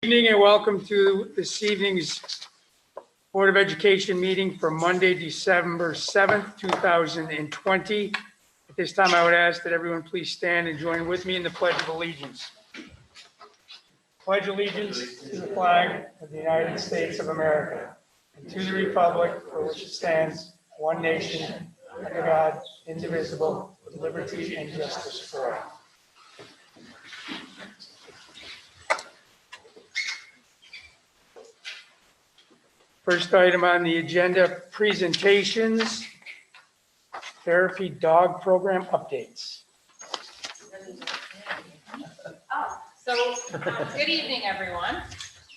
Good evening and welcome to this evening's Board of Education meeting for Monday, December 7th, 2020. At this time, I would ask that everyone please stand and join with me in the Pledge of Allegiance. Pledge allegiance to the flag of the United States of America and to the republic for which it stands, one nation, under God, indivisible, with liberty and justice for all. First item on the agenda, presentations, therapy dog program updates. Good evening, everyone.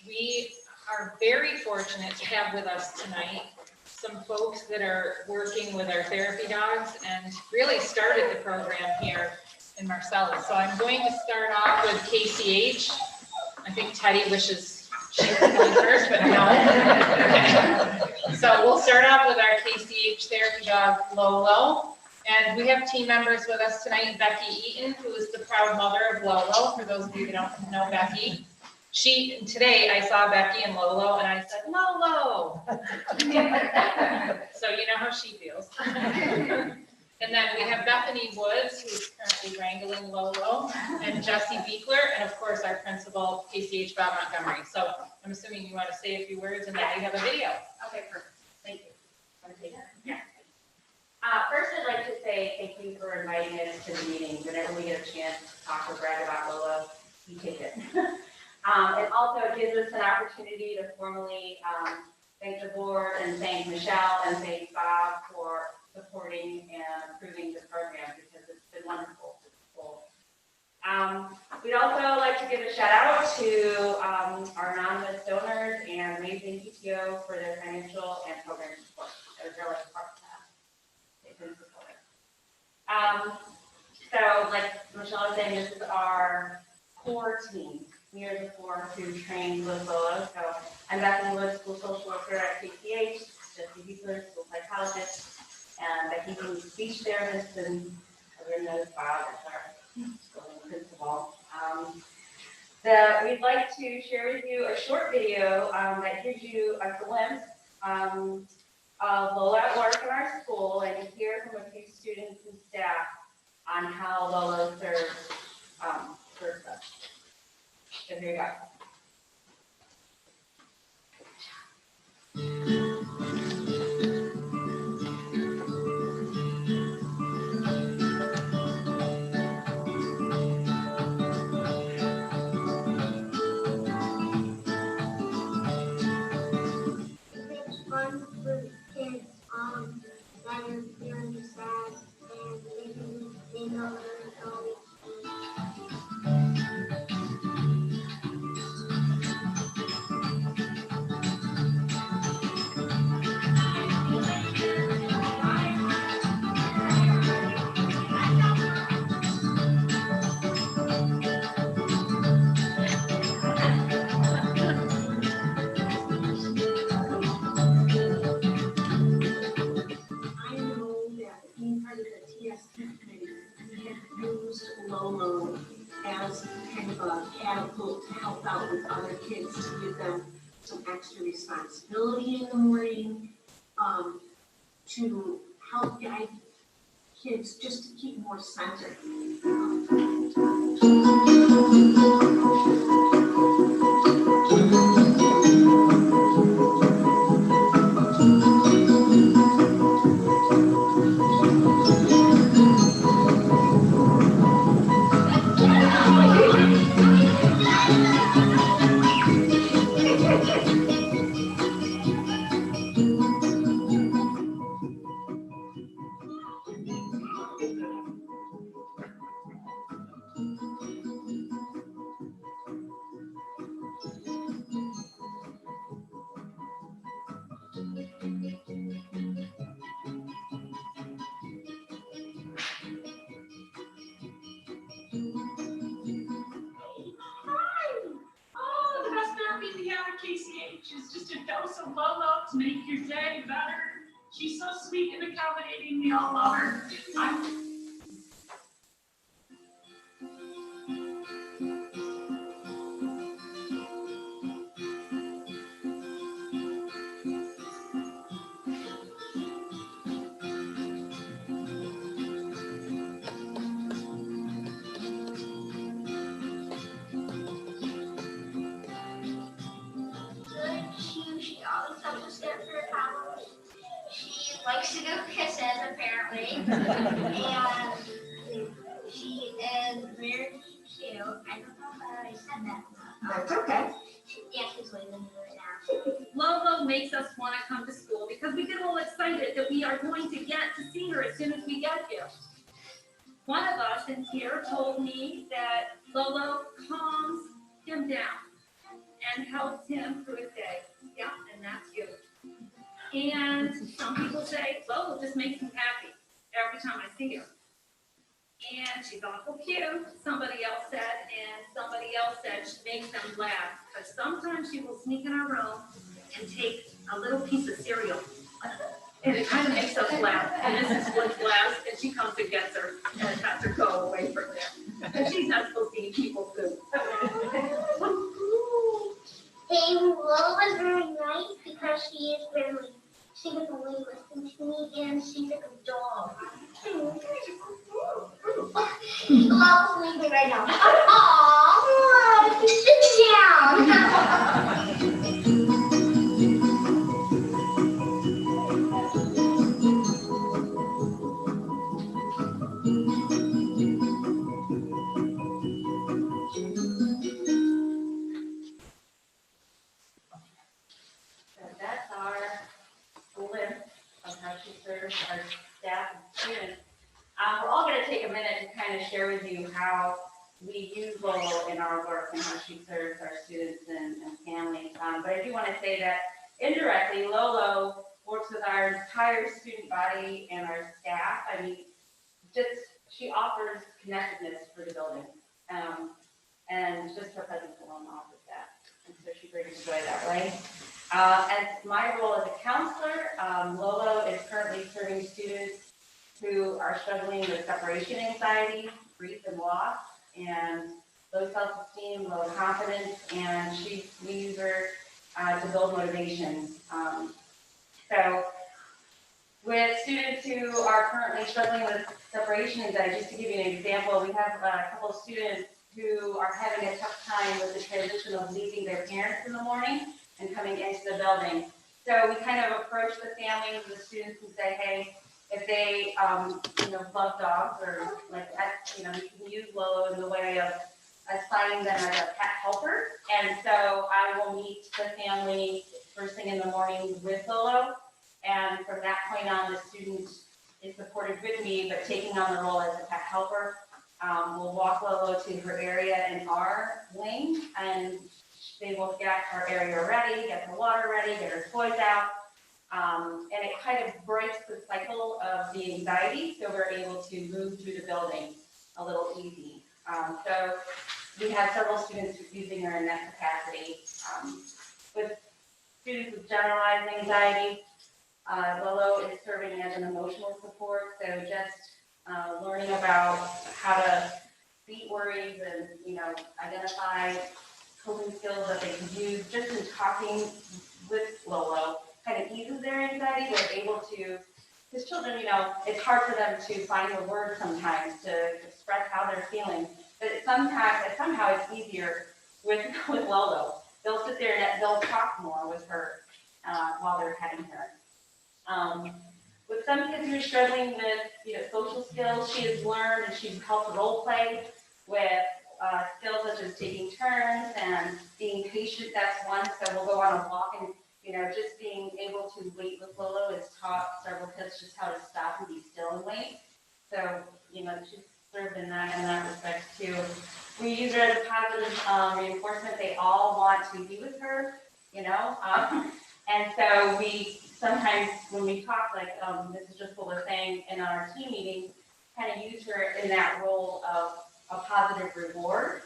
We are very fortunate to have with us tonight some folks that are working with our therapy dogs and really started the program here in Marcellus. So I'm going to start off with KCH. I think Teddy wishes she was going first, but no. So we'll start off with our KCH therapy dog, Lolo. And we have team members with us tonight, Becky Eaton, who is the proud mother of Lolo, for those of you that don't know Becky. Today I saw Becky and Lolo and I said, Lolo. So you know how she feels. And then we have Bethany Woods, who is currently wrangling Lolo, and Jesse Beekler, and of course our principal, KCH Bob Montgomery. So I'm assuming you want to say a few words and then we have a video. Okay, perfect. Thank you. Want to take that? Yeah. First, I'd like to say thank you for inviting us to the meeting. Whenever we get a chance to talk or brag about Lolo, we take it. It also gives us an opportunity to formally thank the board and thank Michelle and thank Bob for supporting and approving the program because it's been wonderful to the school. We'd also like to give a shout out to our anonymous donors and Amazing PTO for their financial and program support. That was really part of that. They've been supportive. So like Michelle was saying, this is our core team. We are the four who trained with Lolo. So I'm Bethany Woods, school social worker at KCH, Jesse Beekler, school psychologist, and Becky Eaton, speech therapist, and everyone knows Bob as our school principal. We'd like to share with you a short video that gives you a glimpse of Lolo at work in our school, and you hear from a few students and staff on how Lolo serves us. So here you go. It's fun for the kids that are feeling sad and they know they're going. I know that being part of the TSP committee, we have used Lolo as kind of a catapult to help out with other kids, to give them some extra responsibility in the morning, to help guide kids just to keep more centered. The best therapy we have at KCH is just a dose of Lolo to make your day better. She's so sweet and accommodating. We all love her. all the stuff to stand for her house. She likes to do kisses, apparently. And she is very cute. I don't know how I said that. That's okay. Yeah, she's waving to it now. Lolo makes us want to come to school because we get all excited that we are going to get to see her as soon as we get here. One of us in here told me that Lolo calms him down and helps him through his day. Yeah, and that's you. And some people say Lolo just makes him happy every time I see her. And she's awful cute, somebody else said, and somebody else said she makes them laugh. Because sometimes she will sneak in our room and take a little piece of cereal. And it kind of makes us laugh. And Mrs. Woods laughs, and she comes and gets her and has her go away from there. And she's not supposed to eat people's food. Hey, Lola was very nice because she doesn't really listen to me, and she's like a dog. Lola's leaving right now. Aww, sit down. So that's our glimpse of how she serves our staff and students. We're all going to take a minute to kind of share with you how we use Lolo in our work and how she serves our students and families. But I do want to say that indirectly, Lolo works with our entire student body and our staff. I mean, she offers connectedness for the building. And just her presence alone offers that. And so she brings joy that way. As my role as a counselor, Lolo is currently serving students who are struggling with separation anxiety, grief and loss, and low self-esteem, low confidence, and we use her to build motivation. So with students who are currently struggling with separation anxiety, just to give you an example, we have a couple of students who are having a tough time with the transition of leaving their parents in the morning and coming into the building. So we kind of approach the families, the students, and say, hey, if they, love dogs or like that, you can use Lolo in the way of assigning them as a pet helper. And so I will meet the family first thing in the morning with Lolo. And from that point on, the student is supported with me, but taking on the role as a pet helper. We'll walk Lolo to her area in our wing, and they will get her area ready, get her water ready, get her toys out. And it kind of breaks the cycle of the anxiety, so we're able to move through the building a little easy. So we have several students using her in that capacity. With students with generalized anxiety, Lolo is serving as an emotional support, so just learning about how to beat worries and, identify coping skills that they can use just in talking with Lolo kind of eases their anxiety. They're able to, because children, it's hard for them to find the words sometimes to express how they're feeling, but somehow it's easier with Lolo. They'll sit there and they'll talk more with her while they're petting her. With some kids who are struggling with, social skills, she has learned and she's helped role play with skills such as taking turns and being patient. That's one. So we'll go on a walk and, just being able to wait with Lolo has taught several kids just how to stop and be still and wait. So, she's served in that respect too. We use her as a positive reinforcement. They all want to be with her, and so we sometimes when we talk, like this is just what we're saying in our team meeting, kind of use her in that role of a positive reward,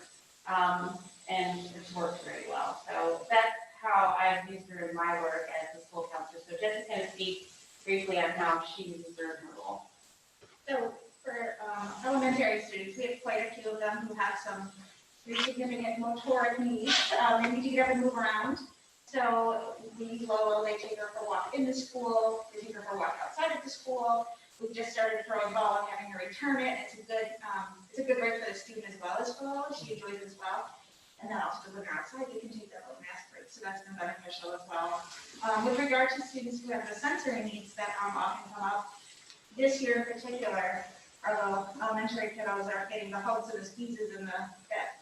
and it's worked very well. So that's how I've used her in my work as a school counselor. So Jessica's going to speak briefly on how she uses her in her role. So for elementary students, we have quite a few of them who have some pretty significant motoric needs. They need to get up and move around. So we use Lolo. They take her for a walk in the school. They take her for a walk outside of the school. We've just started throwing a ball and having her return it. It's a good break for the student as well as for Lolo. She enjoys it as well. And then also when they're outside, they can take their own mask breaks. So so that's been beneficial as well. With regard to students who have the sensory needs that often come up, this year in particular, our little elementary kiddos are getting the hugs and the squeezes and that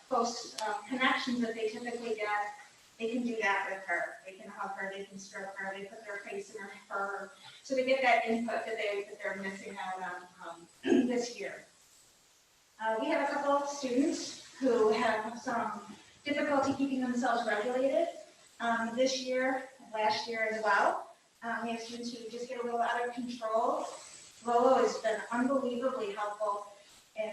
close connections that they typically get. They can do that with her. They can hug her, they can stroke her, they put their face in her fur. So they get that input that they're missing out on this year. We have a couple of students who have some difficulty keeping themselves regulated this year, last year as well. We have students who just get a little out of control. Lolo has been unbelievably helpful in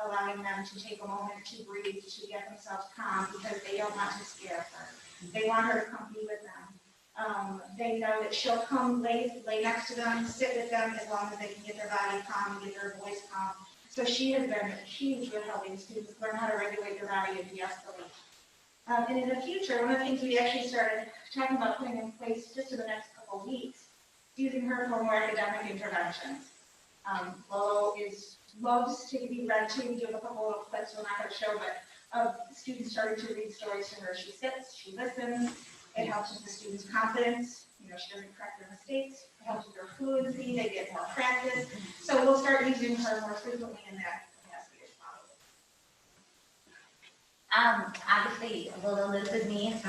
allowing them to take a moment to breathe, to get themselves calm, because they don't want to scare her. They want her to come be with them. They know that she'll come lay next to them, sit with them, as long as they can get their body calm and get their voice calm. So she has been huge with helping students learn how to regulate their body and de-escalate. And in the future, one of the things we actually started talking about putting in place just in the next couple of weeks, using her for more academic interventions. Lolo loves to be read to. We do have a couple of clips we're not going to show, but of students starting to read stories to her. She sits, she listens. It helps with the students' confidence. You know, she doesn't correct their mistakes. It helps with their fluency. They get more practice. So we'll start using her more frequently in that capacity as well. Obviously, Lolo lives with me, so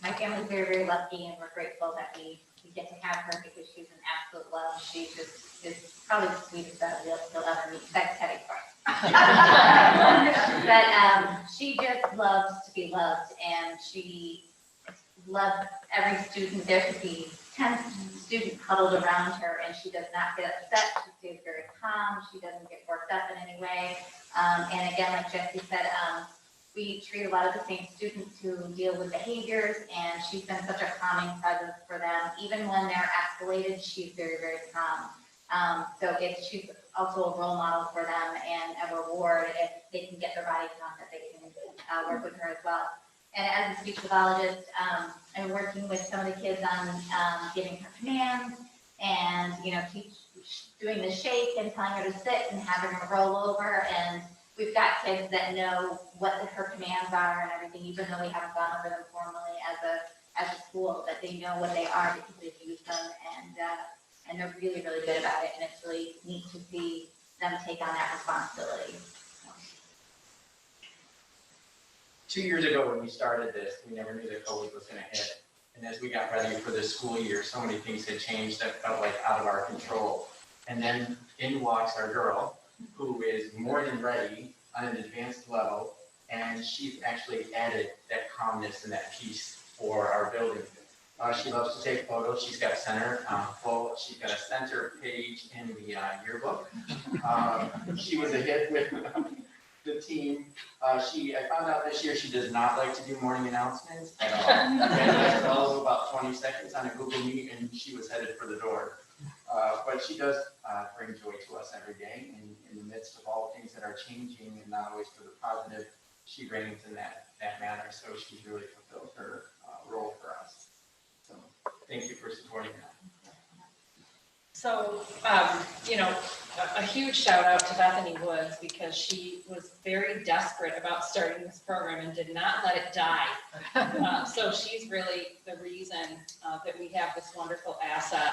my family's very, very lucky, and we're grateful that we get to have her because she's an absolute love. She just is probably the sweetest dog you'll ever meet. That's Teddy But she just loves to be loved, and she loves every student. There could be 10 students huddled around her, and she does not get upset. She stays very calm. She doesn't get worked up in any way. And again, like Jesse said, we treat a lot of the same students who deal with behaviors, and she's been such a calming presence for them. Even when they're escalated, she's very, very calm. So she's also a role model for them and a reward if they can get their body calm, that they can work with her as well. And as a speech pathologist, I'm working with some of the kids on giving her commands and, doing the shake and telling her to sit and having her roll over. And we've got kids that know what her commands are and everything, even though we haven't gone over them formally as a school, that they know what they are because they've used them, and they're really, really good about it. And it's really neat to see them take on that responsibility. 2 years ago when we started this, we never knew that COVID was going to hit. And as we got ready for this school year, so many things had changed that felt like out of our control. And then in walks our girl, who is more than ready on an advanced level, and she's actually added that calmness and that peace for our building. She loves to take photos. She's got she's got a center page in the yearbook. She was a hit with the team. I found out this year she does not like to do morning announcements at all. And follows about 20 seconds on a Google Meet, and she was headed for the door. But she does bring joy to us every day, and in the midst of all things that are changing, and not always for the positive, she reigns in that manner. So she's really fulfilled her role for us. So thank you for supporting that. So, a huge shout out to Bethany Woods, because she was very desperate about starting this program and did not let it die. So she's really the reason that we have this wonderful asset.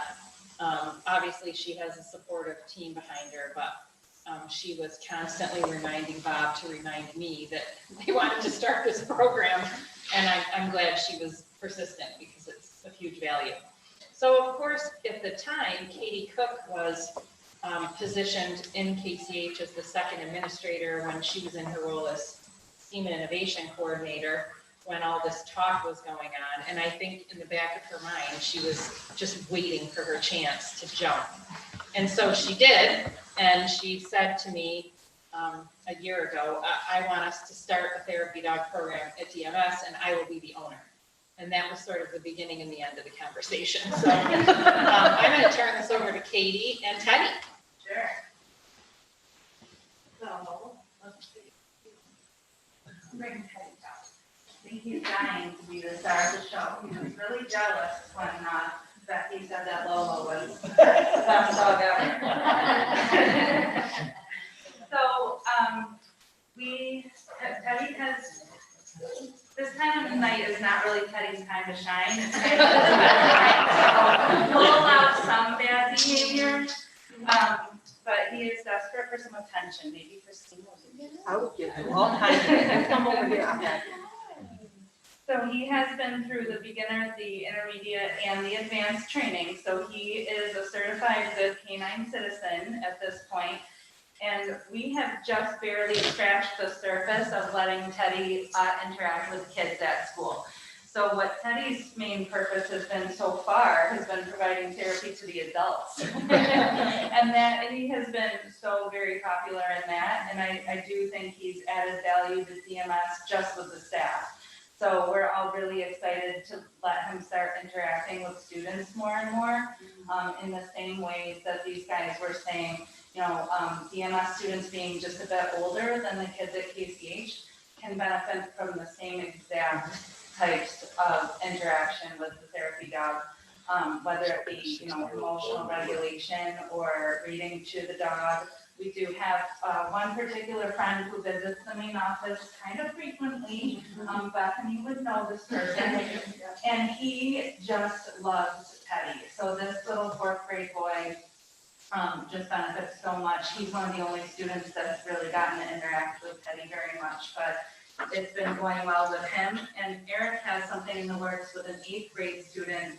Obviously, she has a supportive team behind her, but she was constantly reminding Bob to remind me that they wanted to start this program, and I'm glad she was persistent because it's of huge value. So, of course, at the time, Katie Cook was positioned in KCH as the second administrator when she was in her role as STEAM Innovation Coordinator when all this talk was going on. And I think in the back of her mind, she was just waiting for her chance to jump. And so she did, and she said to me a year ago, I want us to start a therapy dog program at DMS, and I will be the owner. And that was sort of the beginning and the end of the conversation. So I'm going to turn this over to Katie and Teddy. Sure. So, let's see. Bring Teddy down. I think he's dying to be the star of the show. He was really jealous when Becky said that Lolo was the best dog ever. So, Teddy has this time of night is not really Teddy's time to shine. It's kind of his best time, so we'll allow some bad behavior. But he is desperate for some attention, maybe for some. I would give him all kinds of, come over here, I'm happy. So he has been through the beginner, the intermediate, and the advanced training. So he is a certified good canine citizen at this point. And we have just barely scratched the surface of letting Teddy interact with kids at school. So what Teddy's main purpose has been so far has been providing therapy to the adults. And he has been so very popular in that. And I do think he's added value to DMS just with the staff. So we're all really excited to let him start interacting with students more and more in the same ways that these guys were saying, DMS students being just a bit older than the kids at KCH can benefit from the same exact types of interaction with the therapy dog, whether it be, emotional regulation or reading to the dog. We do have one particular friend who visits the main office kind of frequently. Bethany would know this person, and he just loves Teddy. So this little 4th grade boy just benefits so much. He's one of the only students that's really gotten to interact with Teddy very much, but it's been going well with him. And Eric has something in the works with an 8th grade student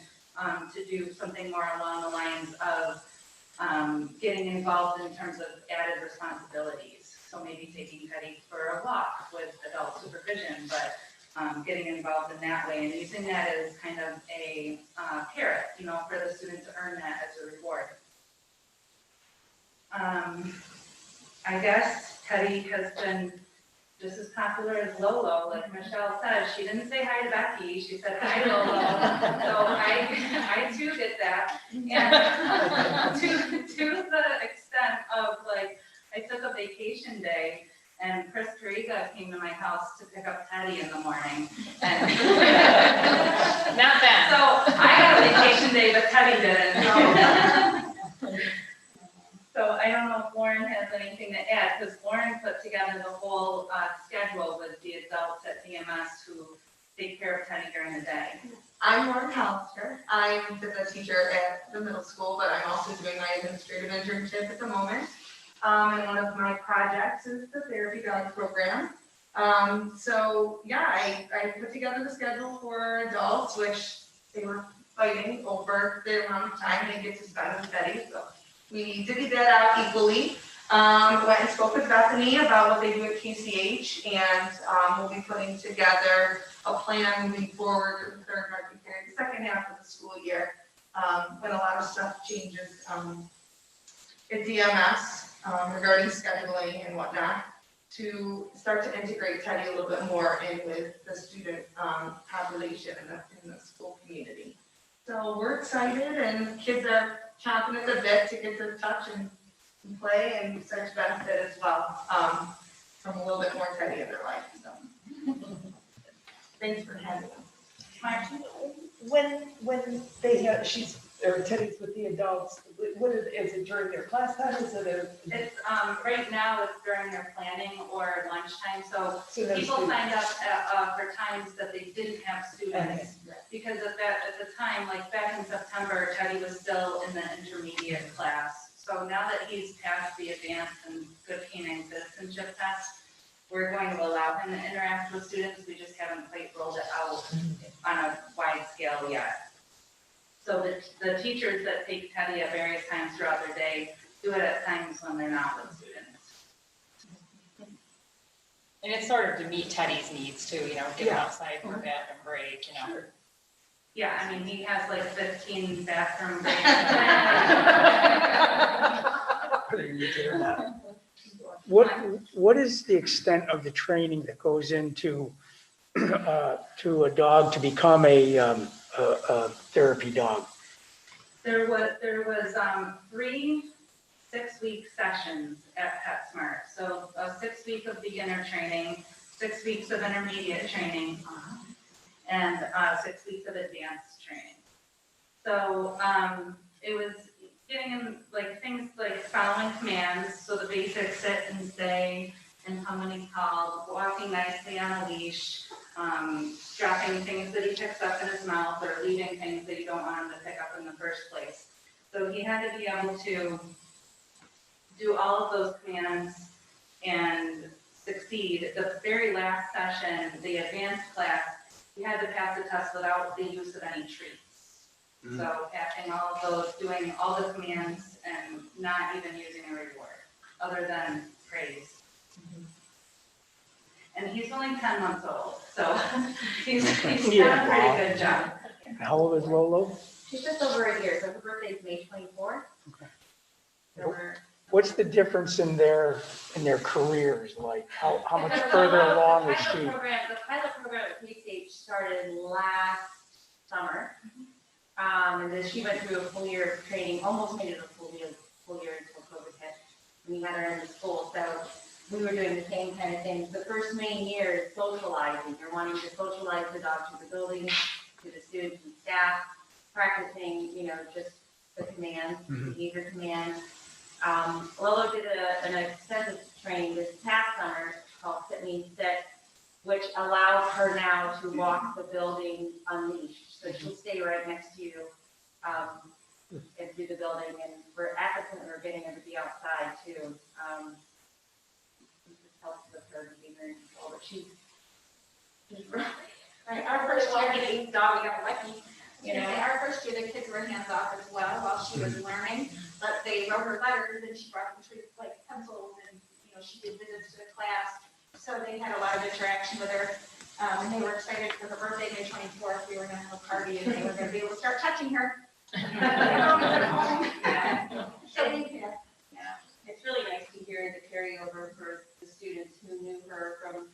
to do something more along the lines of getting involved in terms of added responsibilities. So maybe taking Teddy for a walk with adult supervision, but getting involved in that way and using that as kind of a carrot, for the student to earn that as a reward. I guess Teddy has been just as popular as Lolo. Like Michelle said, she didn't say hi to Becky, she said hi Lolo. So I too did that. And to the extent of I took a vacation day and Chris Kariga came to my house to pick up Teddy in the morning. And Not bad. so I had a vacation day, but Teddy didn't. So I don't know if Lauren has anything to add, because Lauren put together the whole schedule with the adults at DMS who take care of Teddy during the day. I'm Lauren Hollister. I'm the teacher at the middle school, but I'm also doing my administrative internship at the moment. And one of my projects is the therapy dog program. I put together the schedule for adults, which they were fighting over the amount of time they get to spend with Teddy. So we divvied that out equally. Went and spoke with Bethany about what they do at KCH, and we'll be putting together a plan moving forward with the third rugby period, the second half of the school year, when a lot of stuff changes at DMS regarding scheduling and whatnot, to start to integrate Teddy a little bit more in with the student population in the school community. So we're excited, and kids are chomping at the bit to get to touch and play and start to benefit as well from a little bit more Teddy in their life. So thanks for having us. When they have, Teddy's with the adults, is it during their class time, is it It's, right now it's during their planning or lunchtime, so no people student? signed up for times that they didn't have students. Because at the time, like back in September, Teddy was still in the intermediate class. So now that he's passed the advanced and good canine citizenship test, we're going to allow him to interact with students. We just haven't quite rolled it out on a wide scale yet. So the teachers that take Teddy at various times throughout their day do it at times when they're not with students. And it's sort of to meet Teddy's needs too, get him outside for a bathroom break, Yeah, I mean, he has like 15 bathroom breaks. What is the extent of the training that goes into to a dog to become a therapy dog? There was 3 6-week sessions at PetSmart. So a 6-week of beginner training, 6 weeks of intermediate training, and 6 weeks of advanced training. So it was getting in things like following commands, so the basic sit and stay and come when he's called, walking nicely on a leash, dropping things that he picks up in his mouth or leaving things that you don't want him to pick up in the first place. So he had to be able to do all of those commands and succeed. The very last session, the advanced class, we had to pass the test without the use of any treats. So passing all of those, doing all the commands and not even using a reward, other than praise. And he's only 10 months old, so he's done a pretty good job. How old is Lolo? She's just over a year, so her birthday's May 24th. Okay. So we're. What's the difference in their careers? Like, how much further along is she? The pilot program at K-Stage started last summer. And then she went through a full year of training, almost made it a full year until COVID hit. We had her in the school, so we were doing the same kind of things. The first main year is socializing. You're wanting to socialize the dog to the building, to the students and staff, practicing, just the commands, behavior commands. Lolo did an extensive training this past summer called Sit Means Sit, which allows her now to walk the building unleashed. So she'll stay right next to you and through the building. And we're at the point where we're getting her to be outside too. This helps with her behavior and control, but she's Right, our first year getting dog, we got lucky. Our first year, the kids were hands off as well while she was learning, but they wrote her letters and she brought them treats like pencils and, she did visits to the class. So they had a lot of interaction with her. And they were excited for her birthday, May 24th. We were gonna have a party and they were gonna be able to start touching her. It's really nice to hear the carryover for the students who knew her from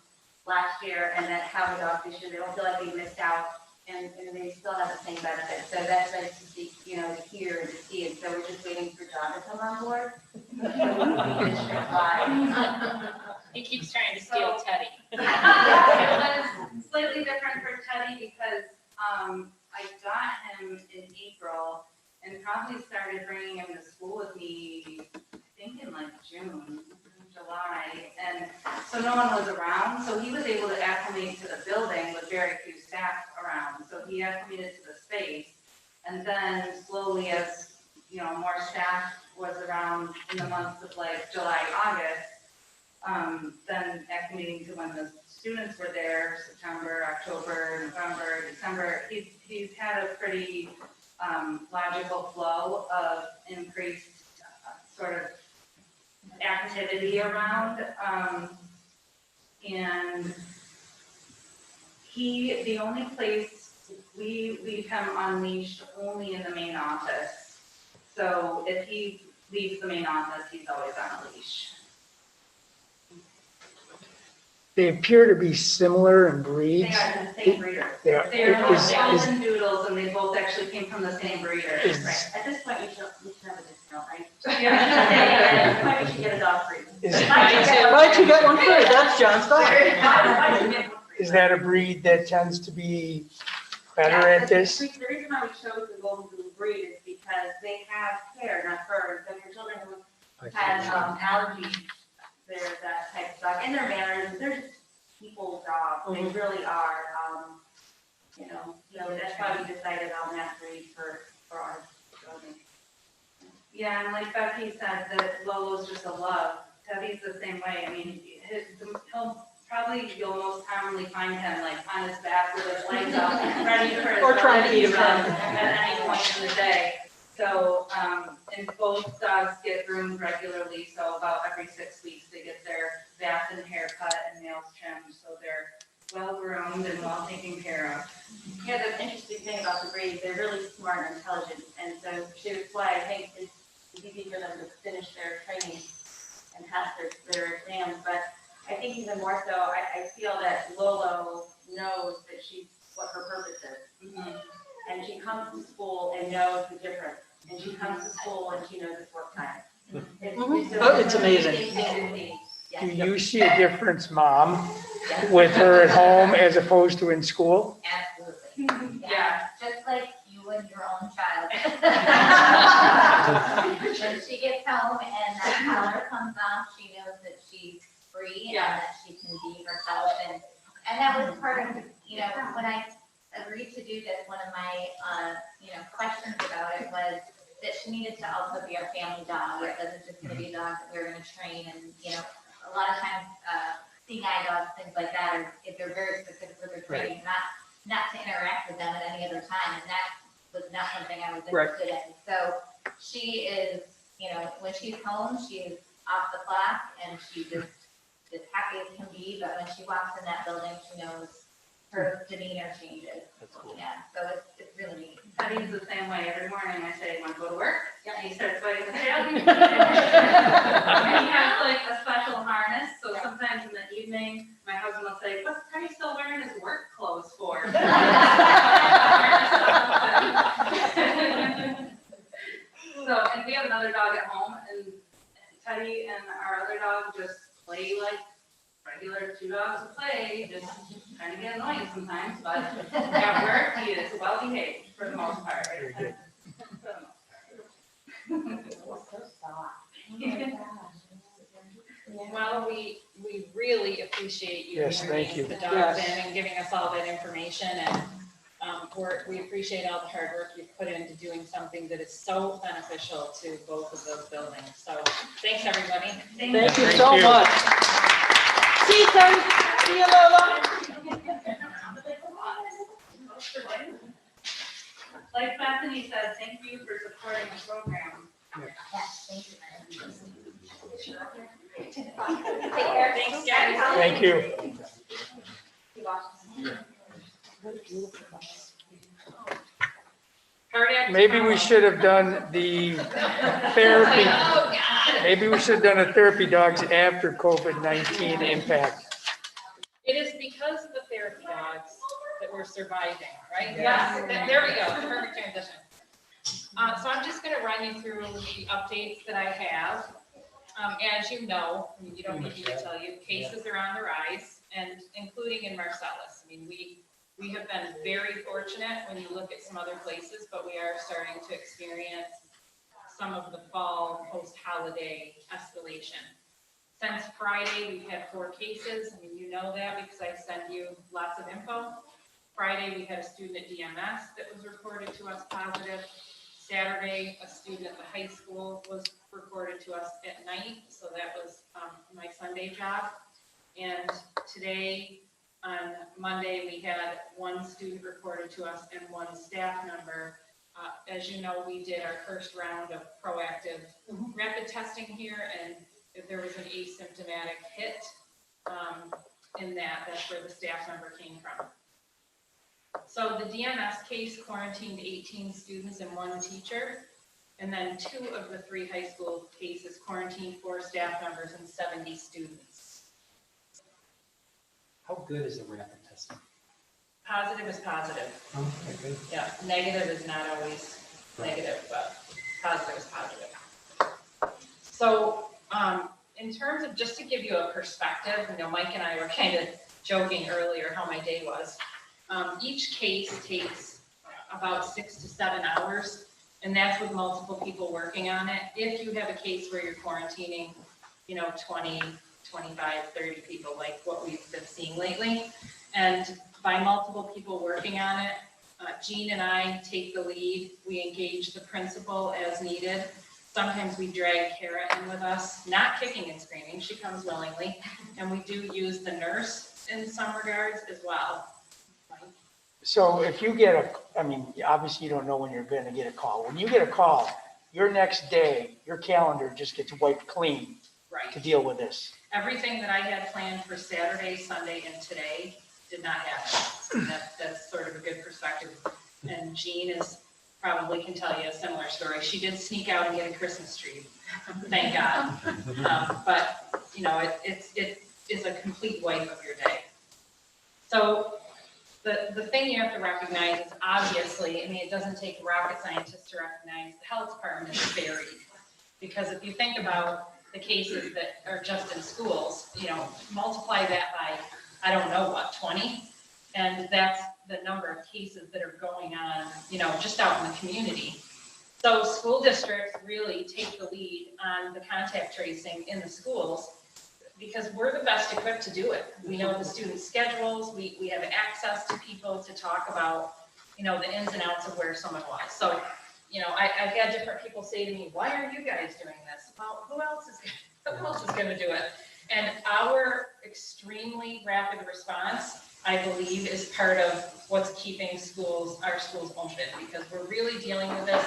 last year and that have a dog this year. They don't feel like they missed out and they still have the same benefits. So that's nice to see, to hear and to see. And so we're just waiting for John to come on board. He keeps trying to steal Teddy. It was slightly different for Teddy because I got him in April and probably started bringing him to school with me, I think in like June, July. And so no one was around. So he was able to acclimate to the building with very few staff around. So he acclimated to the space. And then slowly as, more staff was around in the months of like July, August, then acclimating to when the students were there, September, October, November, December, he's had a pretty logical flow of increased sort of activity around. And the only place we leave him unleashed only in the main office. So if he leaves the main office, he's always on a leash. They appear to be similar in breeds. They are the same breeder. They are. They are both golden doodles and they both actually came from the same breeder. Is- At this point, we should have a discount, right? Yeah. At this point, we should get a dog free. Why'd you get one free? That's John's dog. Is that a breed that tends to be better at this? The reason why we chose the golden doodle breed is because they have hair, not fur. So your children who have allergies, they're that type of dog. And their manners, they're just people dogs. They really are. So that's why we decided on that breed for our children. Yeah, and like Becky said, that Lolo's just a love. Teddy's the same way. I mean, you'll most commonly find him like on his back with his legs up, ready for his Or trying to eat belly him. at any point in the day. So, and both dogs get groomed regularly, so about every 6 weeks they get their bath and haircut and nails trimmed, so they're well groomed and well taken care of. Yeah, the interesting thing about the breed, they're really smart and intelligent, and so that's why I think it's easy for them to finish their training and pass their exams. But I think even more so, I feel that Lolo knows that what her purpose is. And she comes to school and knows the difference. And she comes to school and she knows it's work time. It's amazing. Do you see a difference, Mom, with her at home as opposed to in school? Absolutely. Yeah. Just like you and your own child. When she gets home and that collar comes off, she knows that she's free and that she can be herself. And that was part of it was that she needed to also be our family dog. It wasn't just gonna be a dog that we were gonna train and, you know, a lot of times, seeing eye dogs, things like that, or if they're very specific for their training, not to interact with them at any other time, and that was not something I was interested in. So she is, you know, when she's home, she is off the clock, and she just as happy as can be, but when she walks in that building, she knows her demeanor changes. That's cool. Yeah, so it's really neat. Teddy's the same way. Every morning I say, want to go to work? And he starts biting the tail. And he has like a special harness, so sometimes in the evening, my husband will say, what's Teddy still wearing his work clothes for? So, and we have another dog at home, and Teddy and our other dog just play like regular two dogs play, just kind of get annoying sometimes, but at work, he is well behaved for the most part. Very good. Well, we really appreciate you Yes, thank bringing you. the dogs in and giving us all that information, and we appreciate all the hard work you've put into doing something that is so beneficial to both of those buildings. So thanks, everybody. Thank you Thank so you. much. See you, Teddy. See you, Lola. Like Bethany said, thank you for supporting the program. Yes, thank you. Take care. Thanks, guys. Thank you. Cardiac Maybe we trauma. should have done the therapy. Oh, God. Maybe we should have done a therapy dogs after COVID-19 impact. It is because of the therapy dogs that we're surviving, right? Yeah. Yes, there we go, perfect transition. So I'm just gonna run you through the updates that I have. As you know, I mean, you don't need me to tell you, cases are on the rise, and including in Marcellus. I mean, we have been very fortunate when you look at some other places, but we are starting to experience some of the fall post-holiday escalation. Since Friday, we've had 4 cases. I mean, you know that because I send you lots of info. Friday, we had a student at DMS that was reported to us positive. Saturday, a student at the high school was reported to us at night, so that was my Sunday job. And today, on Monday, we had 1 student reported to us and 1 staff member. As you know, we did our first round of proactive rapid testing here, and if there was an asymptomatic hit in that's where the staff member came from. So the DMS case quarantined 18 students and 1 teacher, and then 2 of the 3 high school cases quarantined 4 staff members and 70 students. How good is the rapid testing? Positive is positive. Okay, good. Yeah, negative is not always negative, but positive is positive. So in terms of, just to give you a perspective, you know, Mike and I were kind of joking earlier how my day was. Each case takes about 6 to 7 hours, and that's with multiple people working on it. If you have a case where you're quarantining, you know, 20, 25, 30 people, like what we've been seeing lately, and by multiple people working on it, Jean and I take the lead. We engage the principal as needed. Sometimes we drag Kara in with us, not kicking and screaming, she comes willingly, and we do use the nurse in some regards as well. So if you get I mean, obviously you don't know when you're going to get a call. When you get a call, your next day, your calendar just gets wiped clean Right. to deal with this. Everything that I had planned for Saturday, Sunday, and today did not happen. That's sort of a good perspective. And Jean probably can tell you a similar story. She did sneak out and get a Christmas tree, thank God. But, you know, it is a complete wipe of your day. So the thing you have to recognize is obviously, I mean, it doesn't take rocket scientists to recognize the health department is varied. Because if you think about the cases that are just in schools, you know, multiply that by, I don't know what, 20? And that's the number of cases that are going on, you know, just out in the community. So school districts really take the lead on the contact tracing in the schools because we're the best equipped to do it. We know the student schedules, we have access to people to talk about, you know, the ins and outs of where someone was. So I've had different people say to me, why are you guys doing this? Well, who else is gonna do it? And our extremely rapid response, I believe, is part of what's keeping our schools open, because we're really dealing with this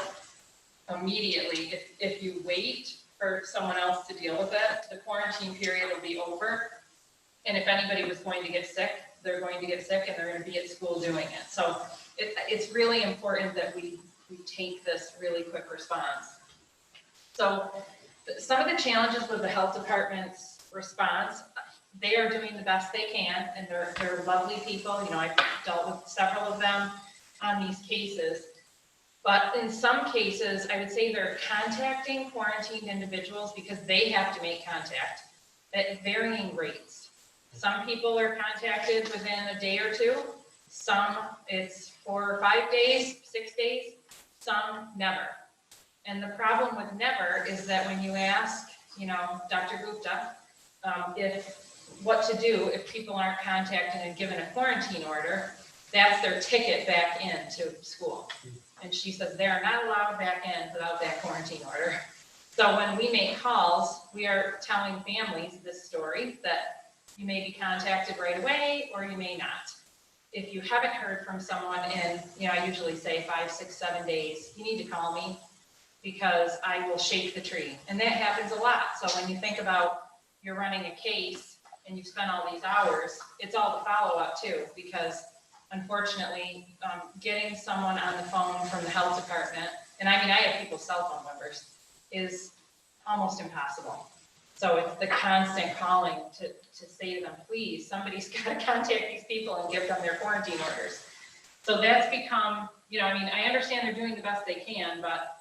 immediately. If you wait for someone else to deal with it, the quarantine period will be over. And if anybody was going to get sick, they're going to get sick and they're going to be at school doing it. So it's really important that we take this really quick response. So some of the challenges with the health department's response, they are doing the best they can, and they're lovely people. I've dealt with several of them on these cases. But in some cases, I would say they're contacting quarantined individuals because they have to make contact at varying rates. Some people are contacted within a day or two. Some it's 4 or 5 days, 6 days, some never. And the problem with never is that when you ask, Dr. Gupta, what to do if people aren't contacted and given a quarantine order, that's their ticket back into school. And she says they're not allowed back in without that quarantine order. So when we make calls, we are telling families this story that you may be contacted right away or you may not. If you haven't heard from someone in, I usually say 5, 6, 7 days, you need to call me because I will shake the tree. And that happens a lot. So when you think about you're running a case and you've spent all these hours, it's all the follow-up too, because unfortunately, getting someone on the phone from the health department, and I have people's cell phone numbers, is almost impossible. So it's the constant calling to say to them, please, somebody's got to contact these people and give them their quarantine orders. So that's become, I understand they're doing the best they can, but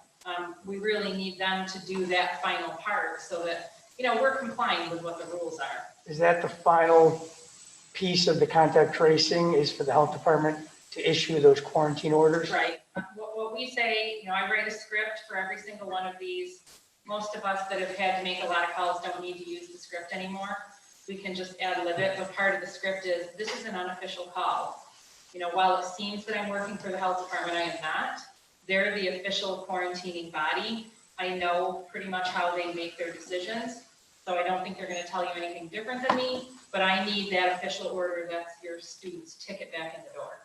we really need them to do that final part so that, we're complying with what the rules are. Is that the final piece of the contact tracing, is for the health department to issue those quarantine orders? Right. What we say, I write a script for every single one of these. Most of us that have had to make a lot of calls don't need to use the script anymore. We can just ad-lib it, but part of the script is, this is an unofficial call. While it seems that I'm working for the health department, I am not. They're the official quarantining body. I know pretty much how they make their decisions. So I don't think they're going to tell you anything different than me, but I need that official order. That's your student's ticket back in the door.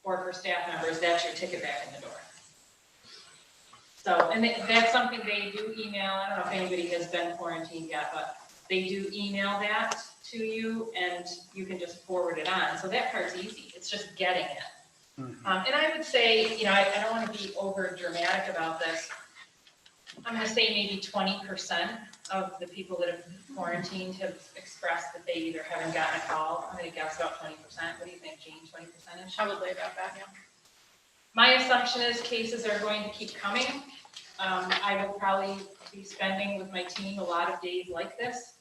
Or for staff members, that's your ticket back in the door. So, and that's something they do email. I don't know if anybody has been quarantined yet, but they do email that to you and you can just forward it on. So that part's easy. It's just getting it. Mm-hmm. And I would say, I don't want to be over dramatic about this. I'm going to say maybe 20% of the people that have quarantined have expressed that they either haven't gotten a call. I'm going to guess about 20%. What do you think, Jean? 20%? Probably about that, yeah. My assumption is cases are going to keep coming. I will probably be spending with my team a lot of days like this.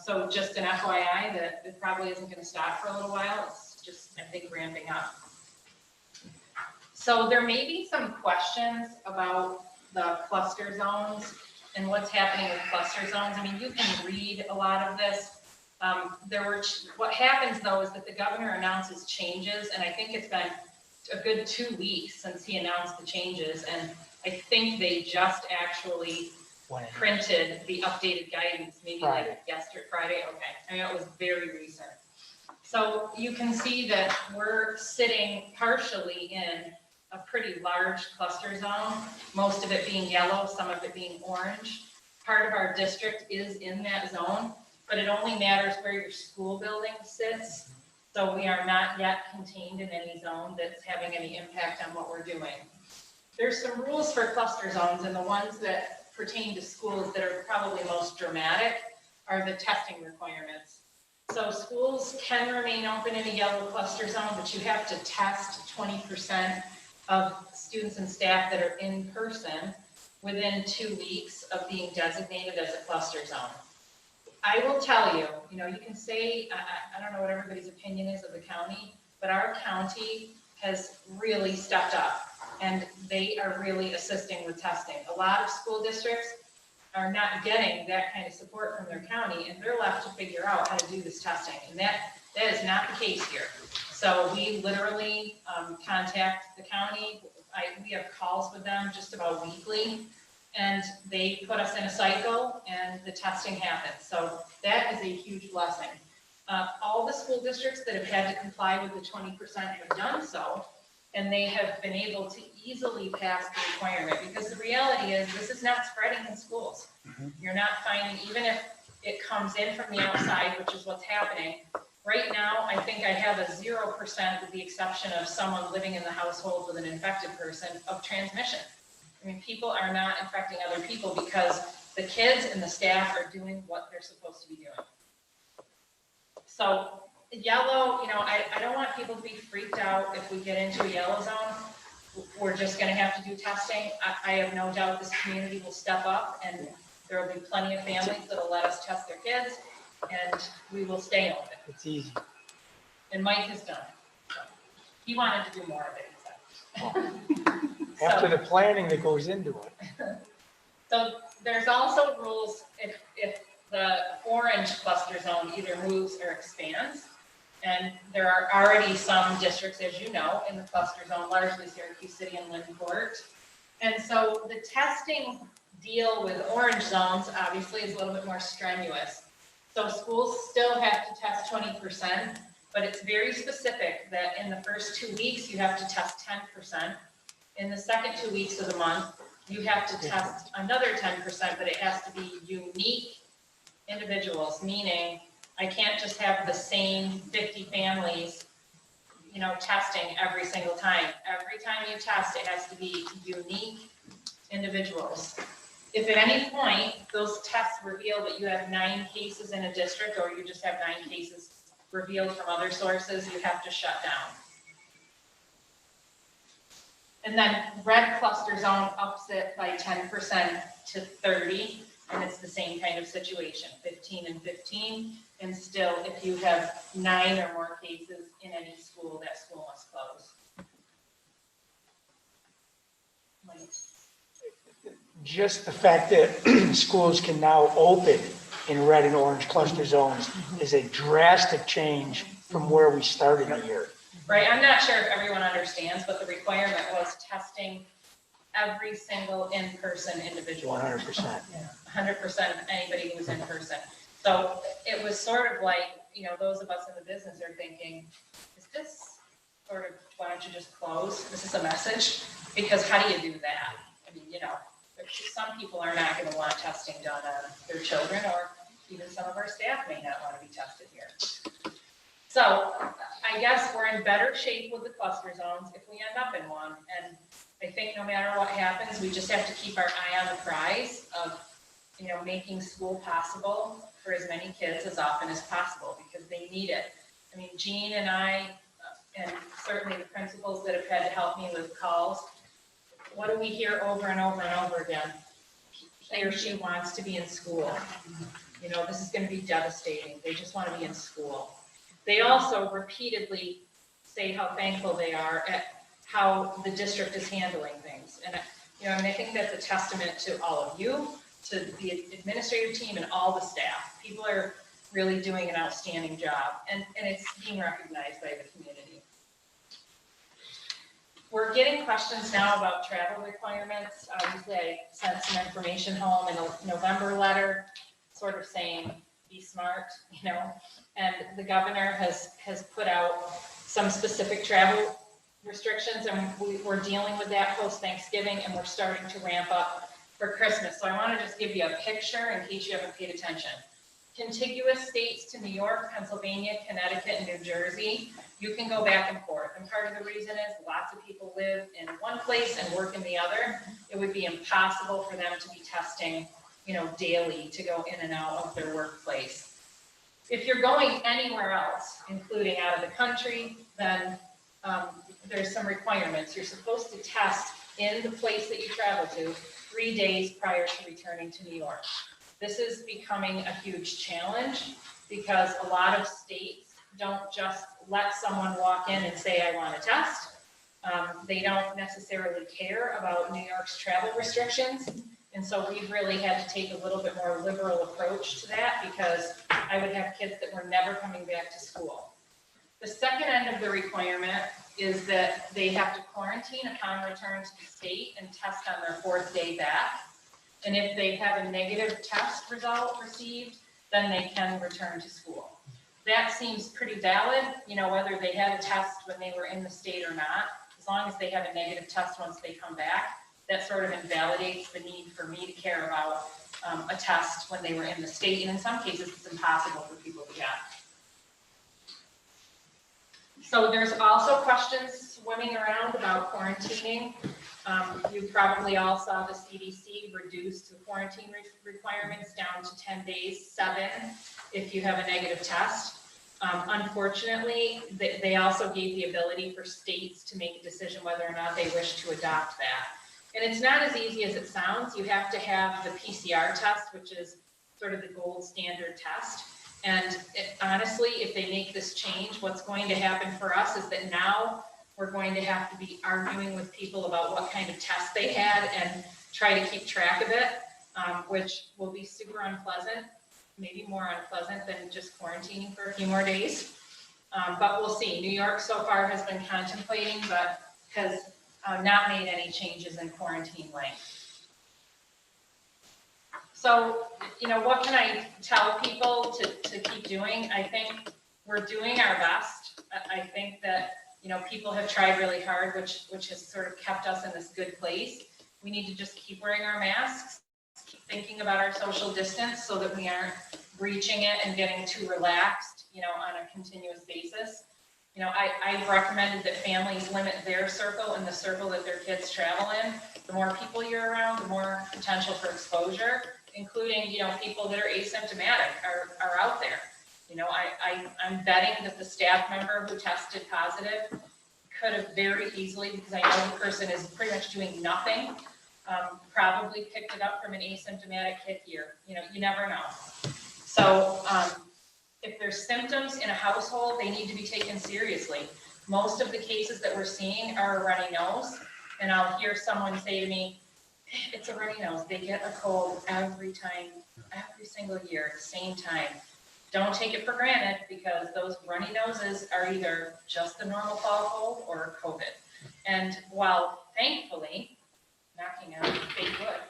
So just an FYI that it probably isn't going to stop for a little while. It's just, I think, ramping up. So there may be some questions about the cluster zones and what's happening with cluster zones. You can read a lot of this. What happens though is that the governor announces changes, and I think it's been a good 2 weeks since he announced the changes, and I think they just actually printed the updated guidance, maybe Friday. like yesterday, Friday, okay. It was very recent. So you can see that we're sitting partially in a pretty large cluster zone, most of it being yellow, some of it being orange. Part of our district is in that zone, but it only matters where your school building sits. So we are not yet contained in any zone that's having any impact on what we're doing. There's some rules for cluster zones, and the ones that pertain to schools that are probably most dramatic are the testing requirements. So schools can remain open in a yellow cluster zone, but you have to test 20% of students and staff that are in person within 2 weeks of being designated as a cluster zone. I will tell you, you can say, I don't know what everybody's opinion is of the county, but our county has really stepped up and they are really assisting with testing. A lot of school districts are not getting that kind of support from their county, and they're left to figure out how to do this testing. And that is not the case here. So we literally contact the county. we have calls with them just about weekly, and they put us in a cycle, and the testing happens. So that is a huge blessing. All the school districts that have had to comply with the 20% have done so, and they have been able to easily pass the requirement, because the reality is this is not spreading in schools. You're not finding, even if it comes in from the outside, which is what's happening, right now, I think I have a 0% with the exception of someone living in the household with an infected person of transmission. I mean, people are not infecting other people because the kids and the staff are doing what they're supposed to be doing. So yellow, I don't want people to be freaked out if we get into a yellow zone. We're just gonna have to do testing. I have no doubt this community will step up, and there will be plenty of families that'll let us test their kids, and we will stay open. It's easy. And Mike has done it. So, he wanted to do more of it, he said. After the planning that goes into it. So there's also rules if the orange cluster zone either moves or expands. And there are already some districts, as you know, in the cluster zone, largely Syracuse City and Lindenport. And so the testing deal with orange zones obviously is a little bit more strenuous. So schools still have to test 20%, but it's very specific that in the first 2 weeks, you have to test 10%. In the second 2 weeks of the month, you have to test another 10%, but it has to be unique individuals, meaning I can't just have the same 50 families, testing every single time. Every time you test, it has to be unique individuals. If at any point those tests reveal that you have 9 cases in a district, or you just have 9 cases revealed from other sources, you have to shut down. And then red cluster zone ups it by 10% to 30, and it's the same kind of situation, 15 and 15. And still, if you have 9 or more cases in any school, that school must close. Just the fact that schools can now open in red and orange cluster zones is a drastic change from where we started the year. Right, I'm not sure if everyone understands, but the requirement was testing every single in-person individual. 100%. 100% of anybody who was in person. So it was sort of like, those of us in the business are thinking, is this sort of, why don't you just close? This is a message, because how do you do that? I mean, some people are not going to want testing done on their children, or even some of our staff may not want to be tested here. So I guess we're in better shape with the cluster zones if we end up in one. And I think no matter what happens, we just have to keep our eye on the prize of, making school possible for as many kids as often as possible, because they need it. I mean, Jean and I, and certainly the principals that have had to help me with calls, what do we hear over and over and over again? He or she wants to be in school. This is going to be devastating. They just want to be in school. They also repeatedly say how thankful they are at how the district is handling things. And, I think that's a testament to all of you, to the administrative team and all the staff. People are really doing an outstanding job, and it's being recognized by the community. We're getting questions now about travel requirements. Obviously, I sent some information home in a November letter, sort of saying, be smart, and the governor has put out some specific travel restrictions, and we're dealing with that post-Thanksgiving, and we're starting to ramp up for Christmas. So I want to just give you a picture in case you haven't paid attention. Contiguous states to New York, Pennsylvania, Connecticut, and New Jersey, you can go back and forth. And part of the reason is lots of people live in one place and work in the other. It would be impossible for them to be testing, daily to go in and out of their workplace. If you're going anywhere else, including out of the country, then there's some requirements. You're supposed to test in the place that you travel to 3 days prior to returning to New York. This is becoming a huge challenge because a lot of states don't just let someone walk in and say, I want to test. They don't necessarily care about New York's travel restrictions. And so we've really had to take a little bit more liberal approach to that, because I would have kids that were never coming back to school. The second end of the requirement is that they have to quarantine upon return to the state and test on their 4th day back. And if they have a negative test result received, then they can return to school. That seems pretty valid, whether they had a test when they were in the state or not. As long as they have a negative test once they come back, that sort of invalidates the need for me to care about a test when they were in the state. And in some cases, it's impossible for people to get. So there's also questions swimming around about quarantining. You probably all saw the CDC reduce the quarantine requirements down to 10 days, 7 if you have a negative test. Unfortunately, they also gave the ability for states to make a decision whether or not they wish to adopt that. And it's not as easy as it sounds. You have to have the PCR test, which is sort of the gold standard test. And honestly, if they make this change, what's going to happen for us is that now we're going to have to be arguing with people about what kind of test they had and try to keep track of it, which will be super unpleasant, maybe more unpleasant than just quarantining for a few more days. But we'll see. New York so far has been contemplating, but has not made any changes in quarantine length. So, what can I tell people to keep doing? I think we're doing our best. I think that, people have tried really hard, which has sort of kept us in this good place. We need to just keep wearing our masks, keep thinking about our social distance so that we aren't breaching it and getting too relaxed, on a continuous basis. I've recommended that families limit their circle and the circle that their kids travel in. The more people you're around, the more potential for exposure, including, people that are asymptomatic are out there. I'm betting that the staff member who tested positive could have very easily, because I know the person is pretty much doing nothing, probably picked it up from an asymptomatic kid here. You never know. So if there's symptoms in a household, they need to be taken seriously. Most of the cases that we're seeing are a runny nose, and I'll hear someone say to me, it's a runny nose. They get a cold every time, every single year at the same time. Don't take it for granted, because those runny noses are either just the normal fall cold or COVID. And while thankfully, knocking on fake wood,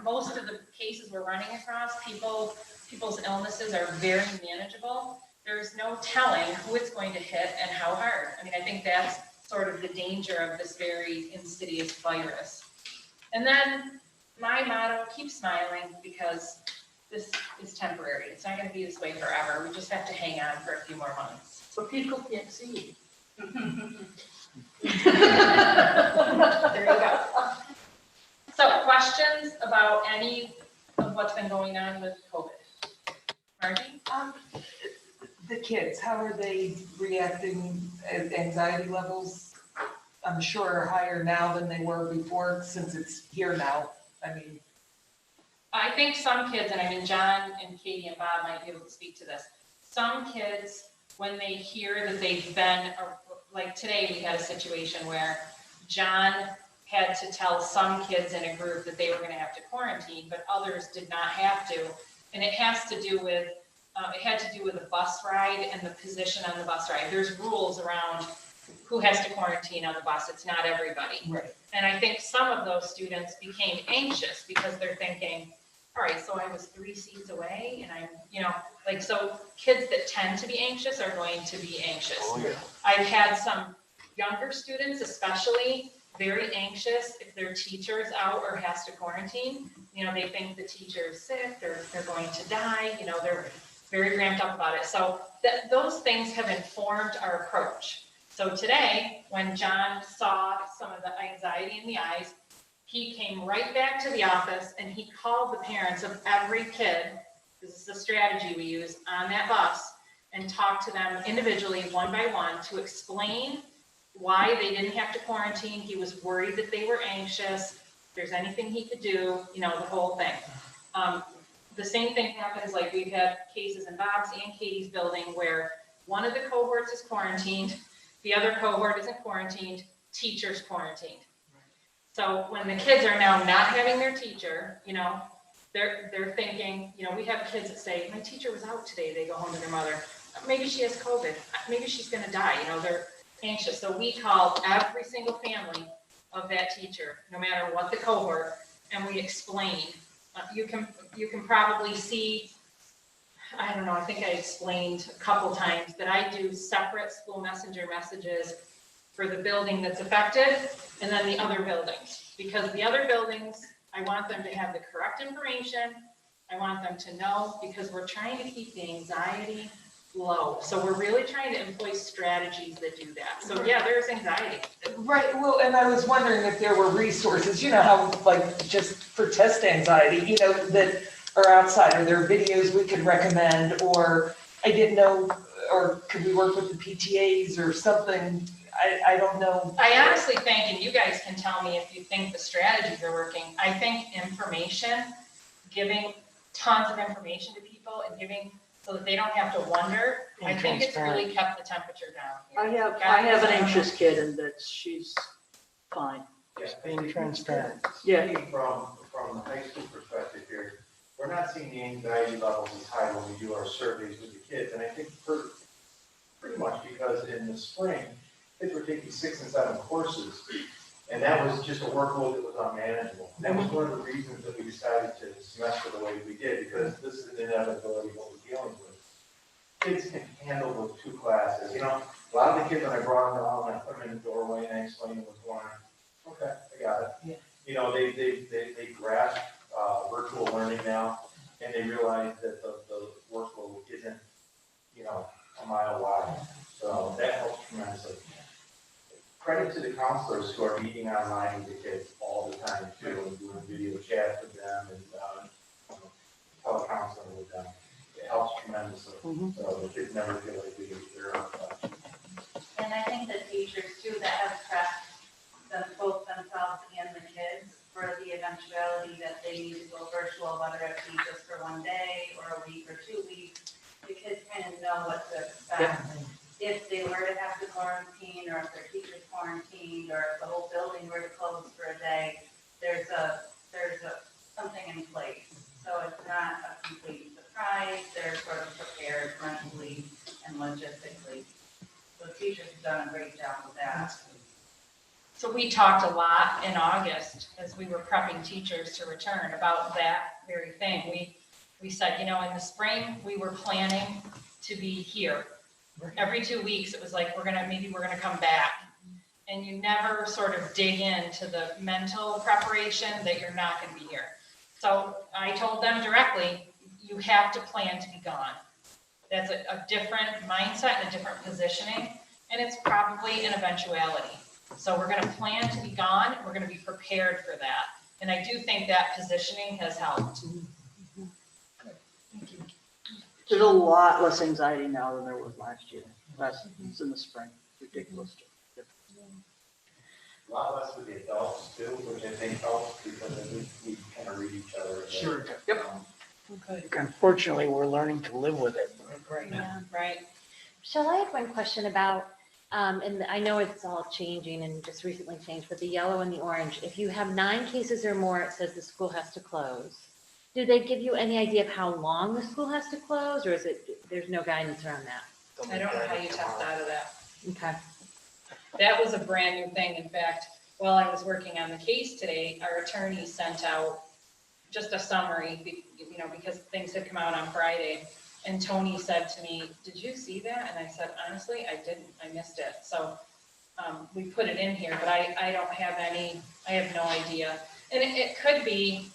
most of the cases we're running across, people's illnesses are very manageable. There's no telling who it's going to hit and how hard. I think that's sort of the danger of this very insidious virus. And then my motto, keep smiling, because this is temporary. It's not going to be this way forever. We just have to hang on for a few more months. So people can't see you. There you go. So questions about any of what's been going on with COVID? Margie? The kids, how are they reacting? Anxiety levels, I'm sure, are higher now than they were before, since it's here now. I think some kids, and John and Katie and Bob might be able to speak to this. Some kids, when they hear that they've been, like today, we had a situation where John had to tell some kids in a group that they were going to have to quarantine, but others did not have to. And it has to do with, it had to do with a bus ride and the position on the bus ride. There's rules around who has to quarantine on the bus. It's not everybody. Right. And I think some of those students became anxious because they're thinking, all right, so I was 3 seats away and I'm, so kids that tend to be anxious are going to be anxious. Oh, yeah. I've had some younger students, especially, very anxious if their teacher's out or has to quarantine. They think the teacher is sick, they're going to die, they're very ramped up about it. So those things have informed our approach. So today, when John saw some of the anxiety in the eyes, he came right back to the office and he called the parents of every kid, this is the strategy we use, on that bus, and talked to them individually, one by one, to explain why they didn't have to quarantine. He was worried that they were anxious. If there's anything he could do, the whole thing. The same thing happens, like we've had cases in Bob's and Katie's building where one of the cohorts is quarantined, the other cohort isn't quarantined, teacher's quarantined. So when the kids are now not having their teacher, they're thinking, we have kids that say, my teacher was out today, they go home to their mother. maybe she has COVID, maybe she's gonna die, they're anxious. So we called every single family of that teacher, no matter what the cohort, and we explained. You can probably see, I don't know, I think I explained a couple times that I do separate school messenger messages for the building that's affected and then the other buildings. Because the other buildings, I want them to have the correct information. I want them to know, because we're trying to keep the anxiety low. So we're really trying to employ strategies that do that. So yeah, there's anxiety. Right, well, and I was wondering if there were resources, how, like, just for test anxiety, that are outside. Are there videos we could recommend, or I didn't know, or could we work with the PTAs or something? I don't know. I honestly think, and you guys can tell me if you think the strategies are working, I think information, giving tons of information to people and giving so that they don't have to wonder, I think it's really kept the temperature down. I have an anxious kid and she's fine. Just being transparent. Yeah. Speaking from the high school perspective here, we're not seeing the anxiety levels as high when we do our surveys with the kids. And I think pretty much because in the spring, kids were taking 6 and 7 courses. And that was just a workload that was unmanageable. And that was one of the reasons that we decided to semester the way we did, because this is an inevitability of what we're dealing with. Kids can handle those 2 classes. A lot of the kids, when I brought them out, and I put them in the doorway and I explained what's going on, okay, I got it. Yeah. They grasp virtual learning now, and they realize that the workload isn't, a mile wide. So that helps tremendously. Credit to the counselors who are meeting online with the kids all the time too, and doing video chats with them and telecounseling with them. It helps tremendously. So the kids never feel like they're on touch. And I think the teachers too that have prepped both themselves and the kids for the eventuality that they need to go virtual, whether it be just for one day or a week or 2 weeks, the kids kind of know what to expect. If they were to have to quarantine, or if their teacher's quarantined, or if the whole building were to close for a day, there's something in place. So it's not a complete surprise. They're sort of prepared mentally and logistically. So teachers have done a great job with that. So we talked a lot in August as we were prepping teachers to return about that very thing. We said, in the spring, we were planning to be here. Every 2 weeks, it was like, maybe we're gonna come back. And you never sort of dig into the mental preparation that you're not gonna be here. So I told them directly, you have to plan to be gone. That's a different mindset and a different positioning, and it's probably an eventuality. So we're gonna plan to be gone, we're gonna be prepared for that. And I do think that positioning has helped. Thank you. There's a lot less anxiety now than there was last year. It's in the spring. Ridiculous. A lot less with the adults too, which I think helps because we kind of read each other. Sure. Yep. Okay. Unfortunately, we're learning to live with it. Yeah, right. Michelle, I had one question about, and I know it's all changing and just recently changed, but the yellow and the orange, if you have 9 cases or more, it says the school has to close. Do they give you any idea of how long the school has to close, or is it, there's no guidance around that? I don't know how you test out of that. Okay. That was a brand new thing. In fact, while I was working on the case today, our attorney sent out just a summary, because things had come out on Friday. And Tony said to me, did you see that? And I said, honestly, I didn't, I missed it. So we put it in here, but I don't have any, I have no idea. And it could be,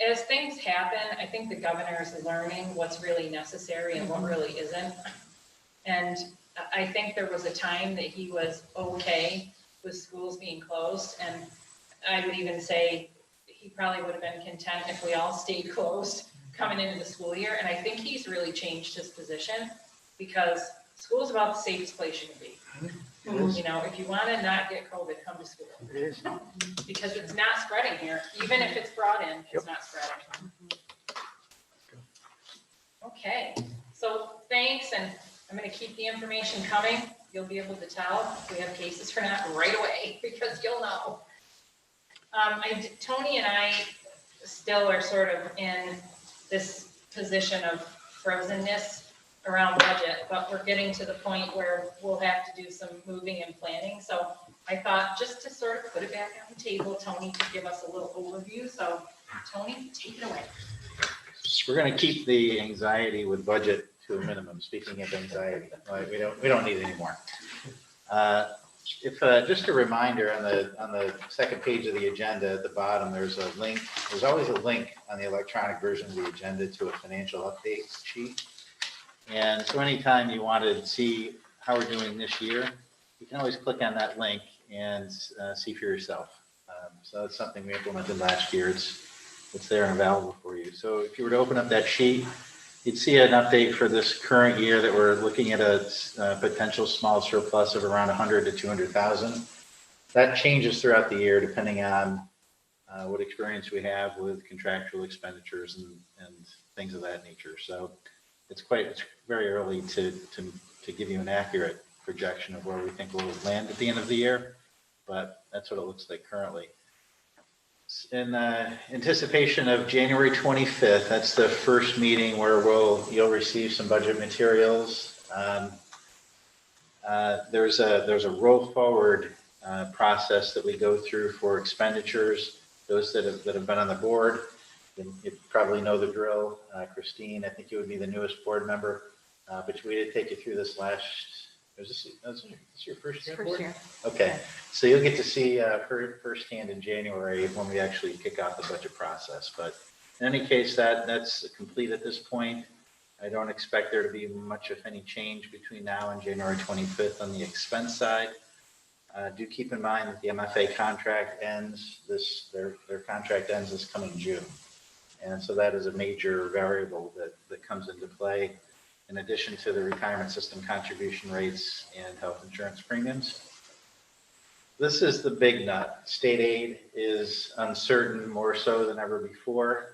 as things happen, I think the governor is learning what's really necessary and what really isn't. And I think there was a time that he was okay with schools being closed. And I would even say he probably would have been content if we all stayed closed coming into the school year. And I think he's really changed his position because school's about the safest place you can be. If you want to not get COVID, come to school. It is. Because it's not spreading here. Even if it's brought in, it's not spreading. Okay, so thanks, and I'm going to keep the information coming. You'll be able to tell if we have cases for not right away, because you'll know. Tony and I still are sort of in this position of frozenness around budget, but we're getting to the point where we'll have to do some moving and planning. So I thought just to sort of put it back on the table, Tony could give us a little overview. So Tony, take it away. We're going to keep the anxiety with budget to a minimum. Speaking of anxiety, we don't need any more. Just a reminder on the second page of the agenda at the bottom, there's a link. There's always a link on the electronic version of the agenda to a financial update sheet. And so anytime you want to see how we're doing this year, you can always click on that link and see for yourself. So that's something we implemented last year. It's there and available for you. So if you were to open up that sheet, you'd see an update for this current year that we're looking at a potential small surplus of around 100 to 200,000. That changes throughout the year depending on what experience we have with contractual expenditures and things of that nature. So it's very early to give you an accurate projection of where we think we'll land at the end of the year, but that's what it looks like currently. In anticipation of January 25th, that's the first meeting where you'll receive some budget materials. There's a roll forward process that we go through for expenditures. Those that have been on the board, you probably know the drill. Christine, I think you would be the newest board member, but we did take you through this is this your first year? First year. Okay, so you'll get to see firsthand in January when we actually kick off the budget process. But in any case, that's complete at this point. I don't expect there to be much, if any, change between now and January 25th on the expense side. Do keep in mind that the MFA contract ends their contract ends this coming June. And so that is a major variable that comes into play in addition to the retirement system contribution rates and health insurance premiums. This is the big nut. State aid is uncertain more so than ever before,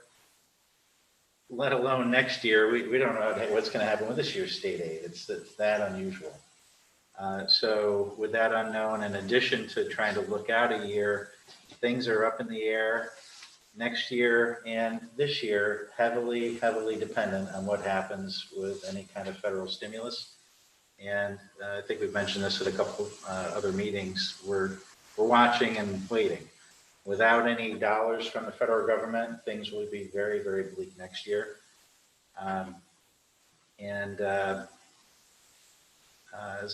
let alone next year. We don't know what's going to happen with this year's state aid. It's that unusual. So with that unknown, in addition to trying to look out a year, things are up in the air. Next year and this year, heavily dependent on what happens with any kind of federal stimulus. And I think we've mentioned this at a couple other meetings. We're watching and waiting. Without any dollars from the federal government, things will be very, very bleak next year. As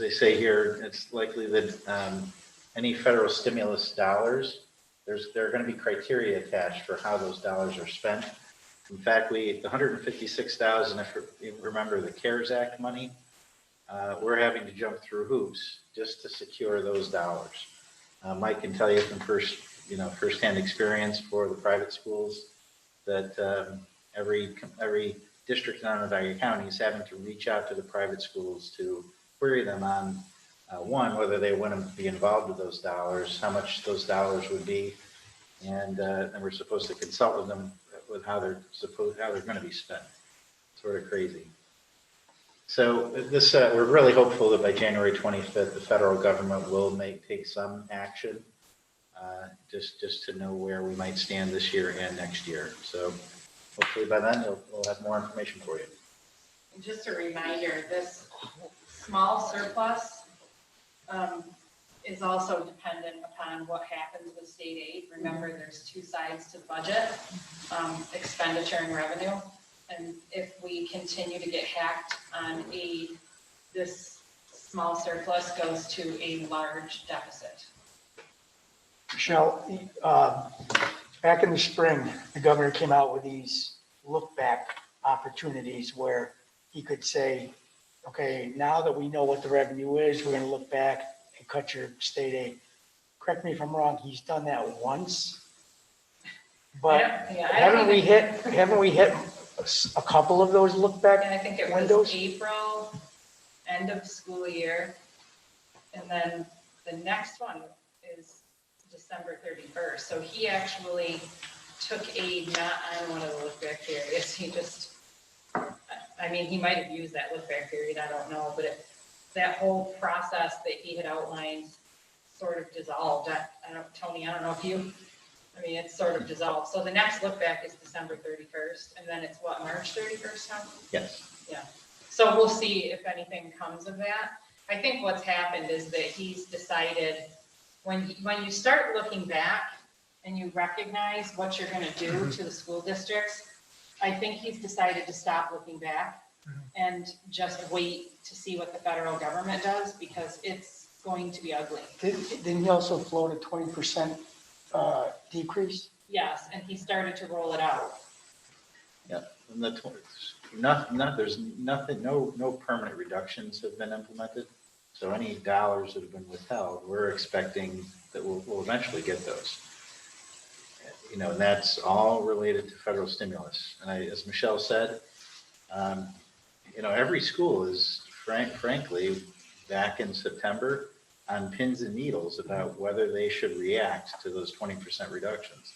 I say here, it's likely that any federal stimulus dollars, there are going to be criteria attached for how those dollars are spent. In fact, the 156,000, if you remember the CARES Act money, we're having to jump through hoops just to secure those dollars. Mike can tell you from firsthand experience for the private schools that every district in Onondaga County is having to reach out to the private schools to query them on one, whether they want to be involved with those dollars, how much those dollars would be, and we're supposed to consult with them with how they're going to be spent. Sort of crazy. So this, we're really hopeful that by January 25th, the federal government will take some action, just to know where we might stand this year and next year. So hopefully by then we'll have more information for you. And just a reminder, this small surplus is also dependent upon what happens with state aid. Remember, there's two sides to the budget, expenditure and revenue. And if we continue to get hacked on aid, this small surplus goes to a large deficit. Michelle, back in the spring, the governor came out with these look-back opportunities where he could say, okay, now that we know what the revenue is, we're going to look back and cut your state aid. Correct me if I'm wrong, he's done that once. But haven't we hit a couple of those look-back And I think it windows? was April, end of school year. And then the next one is December 31st. So he actually took aid not on one of the look-back periods. He just, I mean, he might have used that look-back period, I don't know, but that whole process that he had outlined sort of dissolved. Tony, I don't know if you, I mean, it's sort of dissolved. So the next look back is December 31st, and then it's what, March 31st, Tom? Yes. Yeah. So we'll see if anything comes of that. I think what's happened is that he's decided, when you start looking back and you recognize what you're gonna do to the school districts, I think he's decided to stop looking back and just wait to see what the federal government does, because it's going to be ugly. Didn't he also float a 20% decrease? Yes, and he started to roll it out. Yeah, and there's nothing, no permanent reductions have been implemented. So any dollars that have been withheld, we're expecting that we'll eventually get those. You know, and that's all related to federal stimulus. And as Michelle said, you know, every school is frankly back in September on pins and needles about whether they should react to those 20% reductions.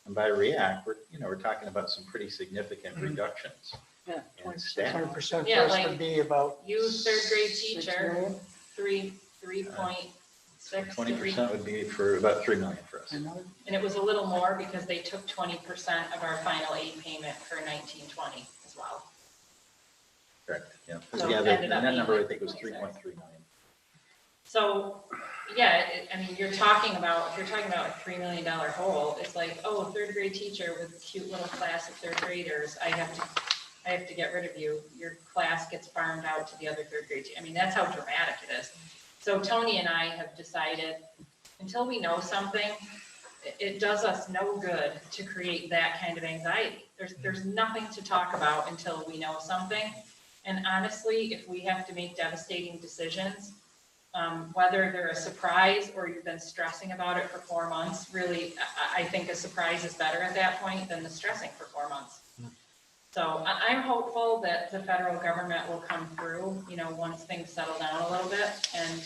And by react, we're talking about some pretty significant reductions. Yeah, in staff. 20% for Yeah, us like would be about. You third grade 6 teacher, million. 3.6. 20% would be for about 3 million for us. And it was a little more because they took 20% of our final aid payment for 1920 as well. Correct, yeah. So Yeah, it that ended up being number I like think was 26. 3.3 million. So, yeah, I mean, if you're talking about a $3 million hole, it's like, oh, a third grade teacher with a cute little class of third graders, I have to get rid of you. Your class gets farmed out to the other third grade. I mean, that's how dramatic it is. So Tony and I have decided, until we know something, it does us no good to create that kind of anxiety. There's nothing to talk about until we know something. And honestly, if we have to make devastating decisions, whether they're a surprise or you've been stressing about it for 4 months, really, I think a surprise is better at that point than the stressing for 4 months. So I'm hopeful that the federal government will come through, once things settle down a little bit. And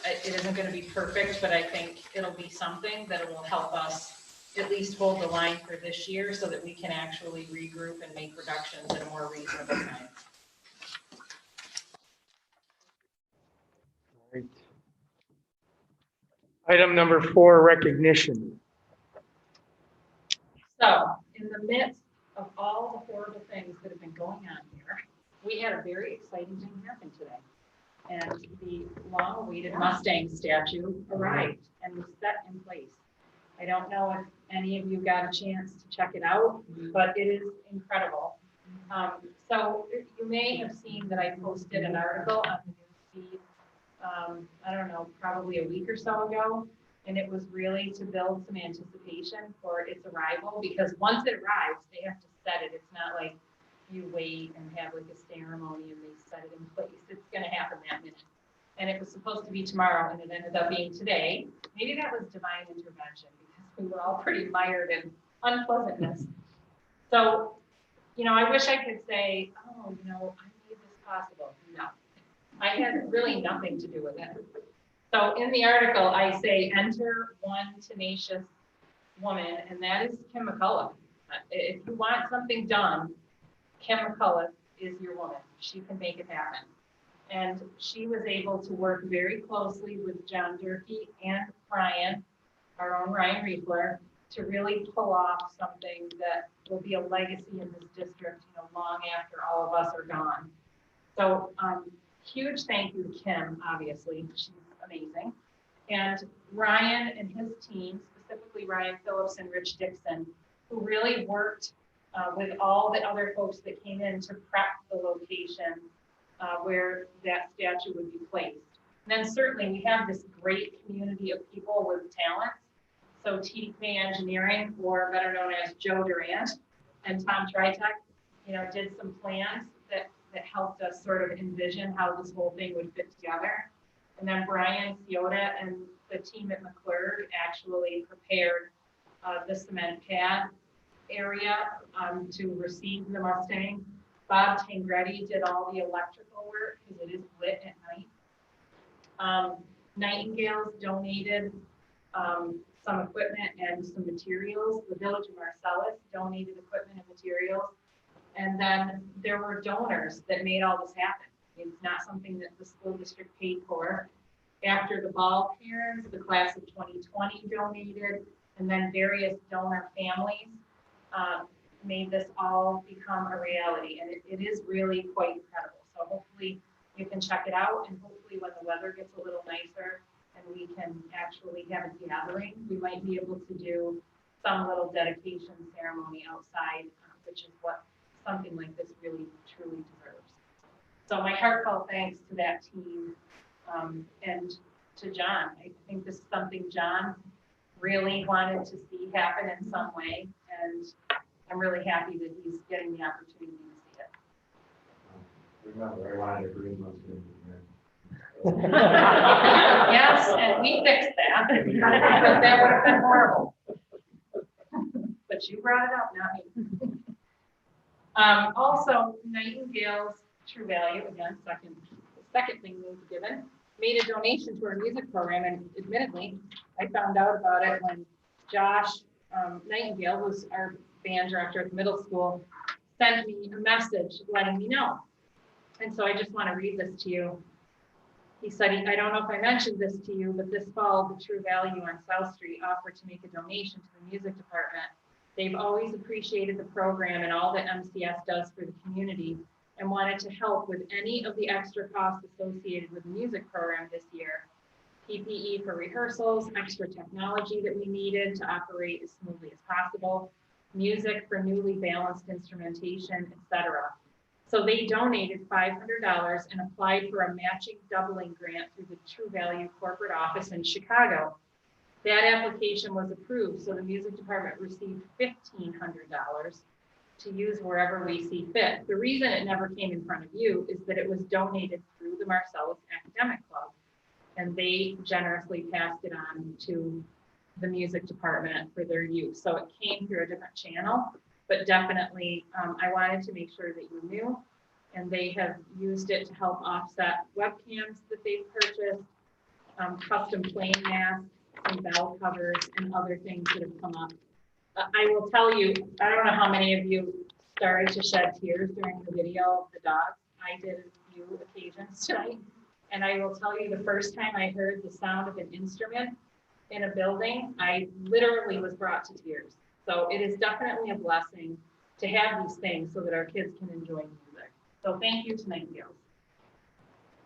it isn't going to be perfect, but I think it'll be something that will help us at least hold the line for this year so that we can actually regroup and make reductions at a more reasonable time. Right. Item number 4, recognition. So in the midst of all the horrible things that have been going on here, we had a very exciting thing happen today. And the long-awaited Mustang statue arrived and was set in place. I don't know if any of you got a chance to check it out, but it is incredible. So you may have seen that I posted an article on the news feed, I don't know, probably a week or so ago. And it was really to build some anticipation for its arrival, because once it arrives, they have to set it. It's not like you wait and have like a ceremony and they set it in place. It's going to happen that minute. And it was supposed to be tomorrow, and it ended up being today. Maybe that was divine intervention, because we were all pretty mired in unpleasantness. So, I wish I could say, oh, I made this possible. No, I had really nothing to do with it. So in the article, I say, enter one tenacious woman, and that is Kim McCullough. If you want something done, Kim McCullough is your woman. She can make it happen. And she was able to work very closely with John Durkee and Ryan, our own Ryan Riefler, to really pull off something that will be a legacy in this district, long after all of us are gone. So huge thank you to Kim, obviously. She's amazing. And Ryan and his team, specifically Ryan Phillips and Rich Dixon, who really worked with all the other folks that came in to prep the location where that statue would be placed. And then certainly we have this great community of people with talent. So Tdp Engineering, or better known as Joe Durant, and Tom Tritek, did some plans that helped us sort of envision how this whole thing would fit together. And then Brian Ciota and the team at McClurg actually prepared the cement pad area to receive the Mustang. Bob Tangretti did all the electrical work because it is lit at night. Nightingale's donated some equipment and some materials. The Village of Marcellus donated equipment and materials. And then there were donors that made all this happen. It's not something that the school district paid for. After the ball parents, the class of 2020 donated, and then various donor families made this all become a reality. And it is really quite incredible. So hopefully you can check it out, and hopefully when the weather gets a little nicer and we can actually have a gathering, we might be able to do some little dedication ceremony outside, which is what something like this really truly deserves. So my heartfelt thanks to that team, and to John. I think this is something John really wanted to see happen in some way, and I'm really happy that he's getting the opportunity to see it. Remember, I wanted a green one. Yes, and we fixed that, because that would have been horrible. But you brought it up, not me. Also, Nightingale's True Value, again, second thing we were given, made a donation to our music program, and admittedly, I found out about it when Josh Nightingale, who's our band director at the middle school, sent me a message letting me know. And so I just want to read this to you. He said, I don't know if I mentioned this to you, but this fall, the True Value on South Street offered to make a donation to the music department. They've always appreciated the program and all that MCS does for the community, and wanted to help with any of the extra costs associated with the music program this year. PPE for rehearsals, extra technology that we needed to operate as smoothly as possible, music for newly balanced instrumentation, etc. So they donated $500 and applied for a matching doubling grant through the True Value corporate office in Chicago. That application was approved, so the music department received $1,500 to use wherever we see fit. The reason it never came in front of you is that it was donated through the Marcellus Academic Club, and they generously passed it on to the music department for their use. So it came through a different channel, but definitely I wanted to make sure that you knew, and they have used it to help offset webcams that they've purchased, custom plane masks, some bell covers, and other things that have come up. I will tell you, I don't know how many of you started to shed tears during the video of the dogs. I did a few occasions tonight. And I will tell you, the first time I heard the sound of an instrument in a building, I literally was brought to tears. So it is definitely a blessing to have these things so that our kids can enjoy music. So thank you to Nightingales.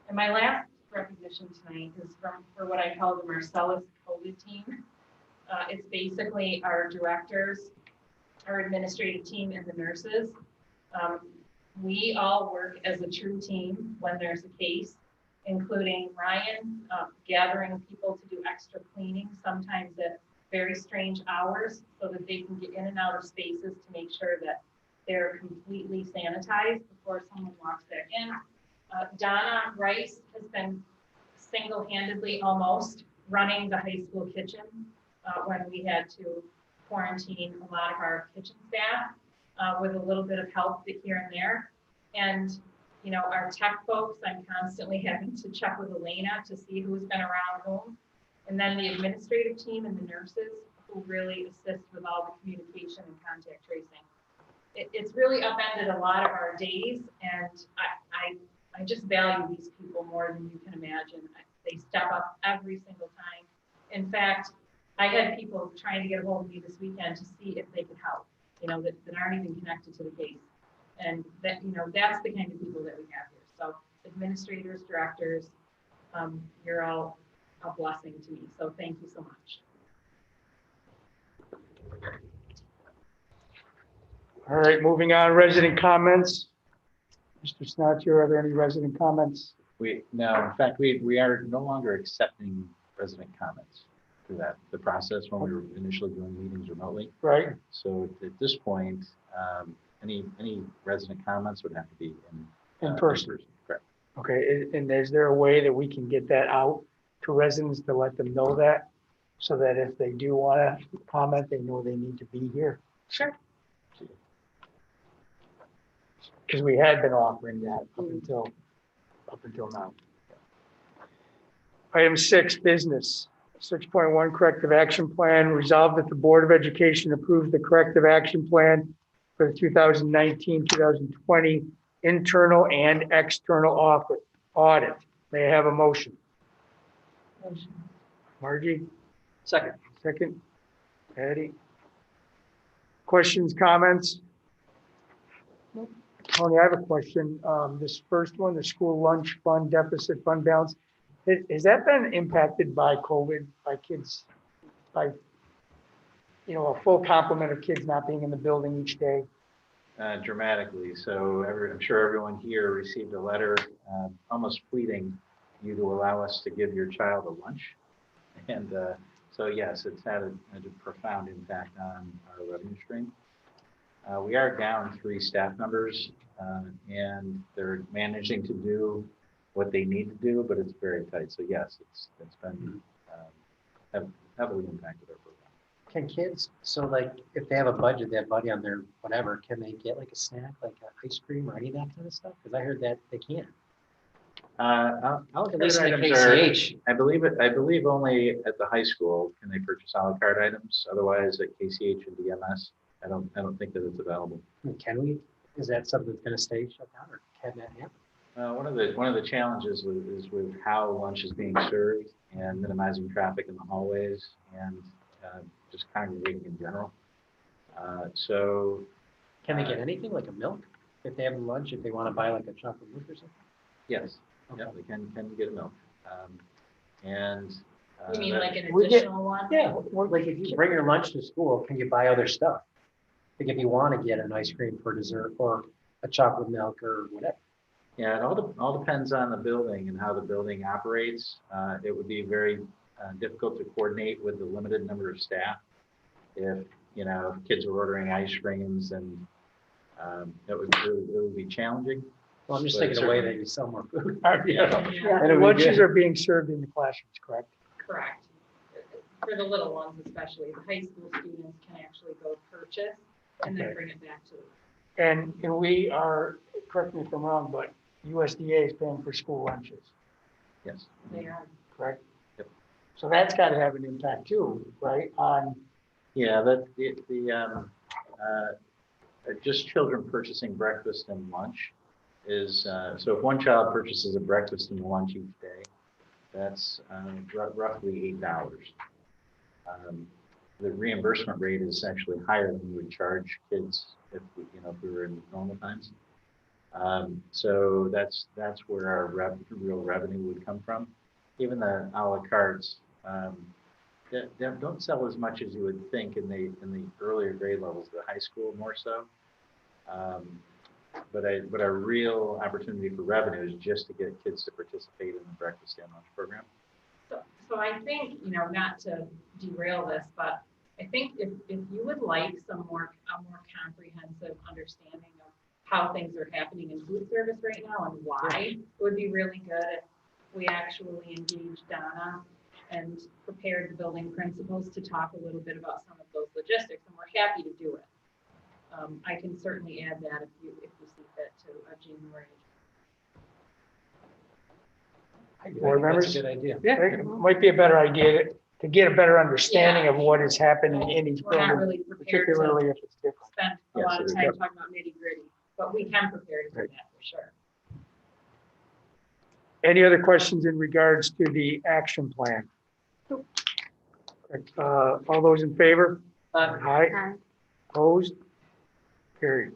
And my last recognition tonight is for what I call the Marcellus COVID team. It's basically our directors, our administrative team, and the nurses. We all work as a true team when there's a case, including Ryan gathering people to do extra cleaning, sometimes at very strange hours, so that they can get in and out of spaces to make sure that they're completely sanitized before someone walks back in. Donna Rice has been single-handedly almost running the high school kitchen when we had to quarantine a lot of our kitchen staff with a little bit of help here and there. And, you know, our tech folks, I'm constantly having to check with Elena to see who's been around whom. And then the administrative team and the nurses who really assist with all the communication and contact tracing. It's really upended a lot of our days, and I just value these people more than you can imagine. They step up every single time. In fact, I had people trying to get a hold of me this weekend to see if they could help, you know, that aren't even connected to the case. And that, you know, that's the kind of people that we have here. So administrators, directors, you're all a blessing to me. So thank you so much. All right, moving on, resident comments. Mr. Snatcher, are there any resident comments? No, in fact, we are no longer accepting resident comments through the process when we were initially doing meetings remotely. Right. So at this point, any resident comments would have to be In person. Correct. Okay, and is there a way that we can get that out to residents to let them know that? So that if they do want to comment, they know they need to be here? Sure. Because we had been offering that up until now. Item 6, business. 6.1, corrective action plan. Resolved that the Board of Education approves the corrective action plan for the 2019-2020 internal and external audit. May I have a motion? Motion. Margie? Second. Second. Patty? Questions, comments? Tony, I have a question. This first one, the school lunch fund deficit fund balance, has that been impacted by COVID, by kids, by, a full complement of kids not being in the building each day? Dramatically. So I'm sure everyone here received a letter almost pleading you to allow us to give your child a lunch. And so yes, it's had a profound impact on our revenue stream. We are down 3 staff members and they're managing to do what they need to do, but it's very tight. So yes, it's been heavily impacted our program. Can kids, so like, if they have a budget, they have money on their whatever, can they get like a snack, like ice cream or any of that kind of stuff? Because I heard that they can't. At least in the items KCH. I believe only at the high school can they purchase a la carte items. Otherwise, at KCH and DMS, I don't think that it's available. Can we, is that something that's gonna stay shut down, or can that happen? One of the challenges is with how lunch is being served and minimizing traffic in the hallways and just congregating in general. Can they get anything like a milk if they have lunch, if they want to buy like a chocolate milk or something? Yes, yeah, they can get a milk. You mean like an we get- additional one? Yeah, like if you bring your lunch to school, can you buy other stuff? Like if you want to get an ice cream for dessert or a chocolate milk or whatever. Yeah, it all depends on the building and how the building operates. It would be very difficult to coordinate with the limited number of staff. If kids are ordering ice creams, and it would be challenging. Well, I'm just But thinking a way that you sell more food. The lunches are being served in the classrooms, correct? Correct. For the little ones especially, the high school students can actually go purchase and then Okay. bring it back to. And we are, correct me if I'm wrong, but USDA is paying for school lunches, Yes. They are. correct? Yep. So that's got to have an impact too, right? On, Yeah, just children purchasing breakfast and lunch is, so if one child purchases a breakfast and lunch each day, that's roughly $8. The reimbursement rate is actually higher than we would charge kids if we were in normal times. So that's where our real revenue would come from. Even the a la cartes, they don't sell as much as you would think in the earlier grade levels, the high school more so. But our real opportunity for revenue is just to get kids to participate in the breakfast and lunch program. So I think, not to derail this, but I think if you would like a more comprehensive understanding of how things are happening in food service right now and why, it would be really good if we actually engaged Donna and prepared the building principals to talk a little bit about some of those logistics, and we're happy to do it. I can certainly add that if you see fit to a January. board members? That's a good idea. Yeah, it might be a better idea to get a better understanding of what is happening in each We're not building, really prepared to particularly if it's different. spend a Yes, lot of it is. time talking about nitty gritty, but we can prepare to do that for sure. Any other questions in regards to the action plan? All those in favor? Aye. Opposed? Carried.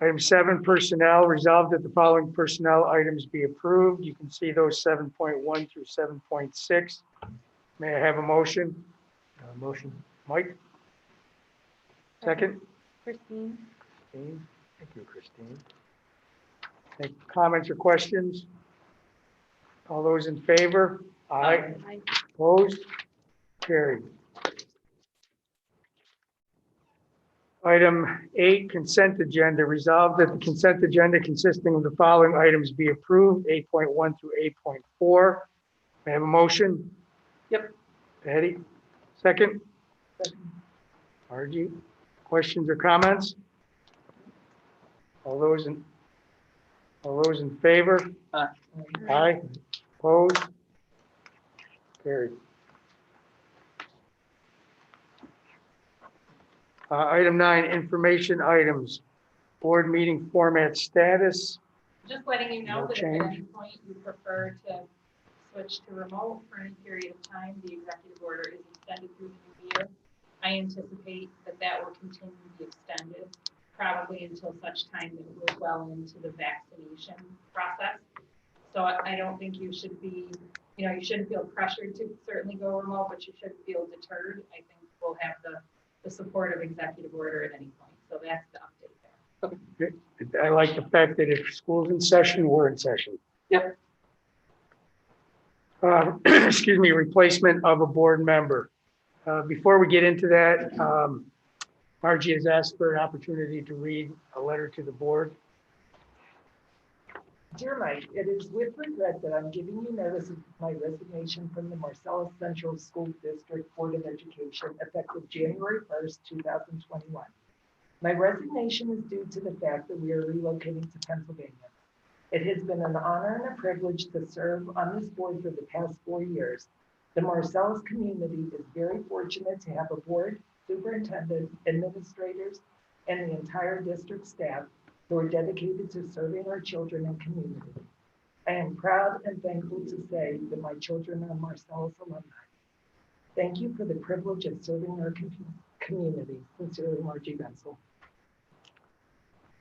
Item 7, personnel. Resolved that the following personnel items be approved. You can see those 7.1 through 7.6. May I have a motion? Motion. Mike? Second? Christine? Christine. Thank you, Christine. Any comments or questions? All those in favor? Aye. Aye. Opposed? Carried. Item 8, consent agenda. Resolved that the consent agenda consisting of the following items be approved, 8.1 through 8.4. May I have a motion? Yep. Patty? Second? Margie? Questions or comments? All those in favor? Aye. Opposed? Carried. Item 9, information items. Board meeting format status. Just letting you know No that if change. at any point you prefer to switch to remote for any period of time, the executive order is extended through the new year. I anticipate that will continue to be extended, probably likely until such time that we're well into the vaccination process. So I don't think you should be, you shouldn't feel pressured to certainly go remote, but you shouldn't feel deterred. I think we'll have the support of executive order at any point. So that's the update there. I like the fact that if school's in session, we're in session. Yep. Excuse me, replacement of a board member. Before we get into that, Margie has asked for an opportunity to read a letter to the board. Dear Mike, it is with regret that I'm giving you notice of my resignation from the Marcellus Central School District Board of Education effective January 1st, 2021. My resignation is due to the fact that we are relocating to Pennsylvania. It has been an honor and a privilege to serve on this board for the past 4 years. The Marcellus community is very fortunate to have a board, superintendent, administrators, and the entire district staff who are dedicated to serving our children and community. I am proud and thankful to say that my children are Marcellus alumni. Thank you for the privilege of serving our community. Sincerely, Margie Bensel.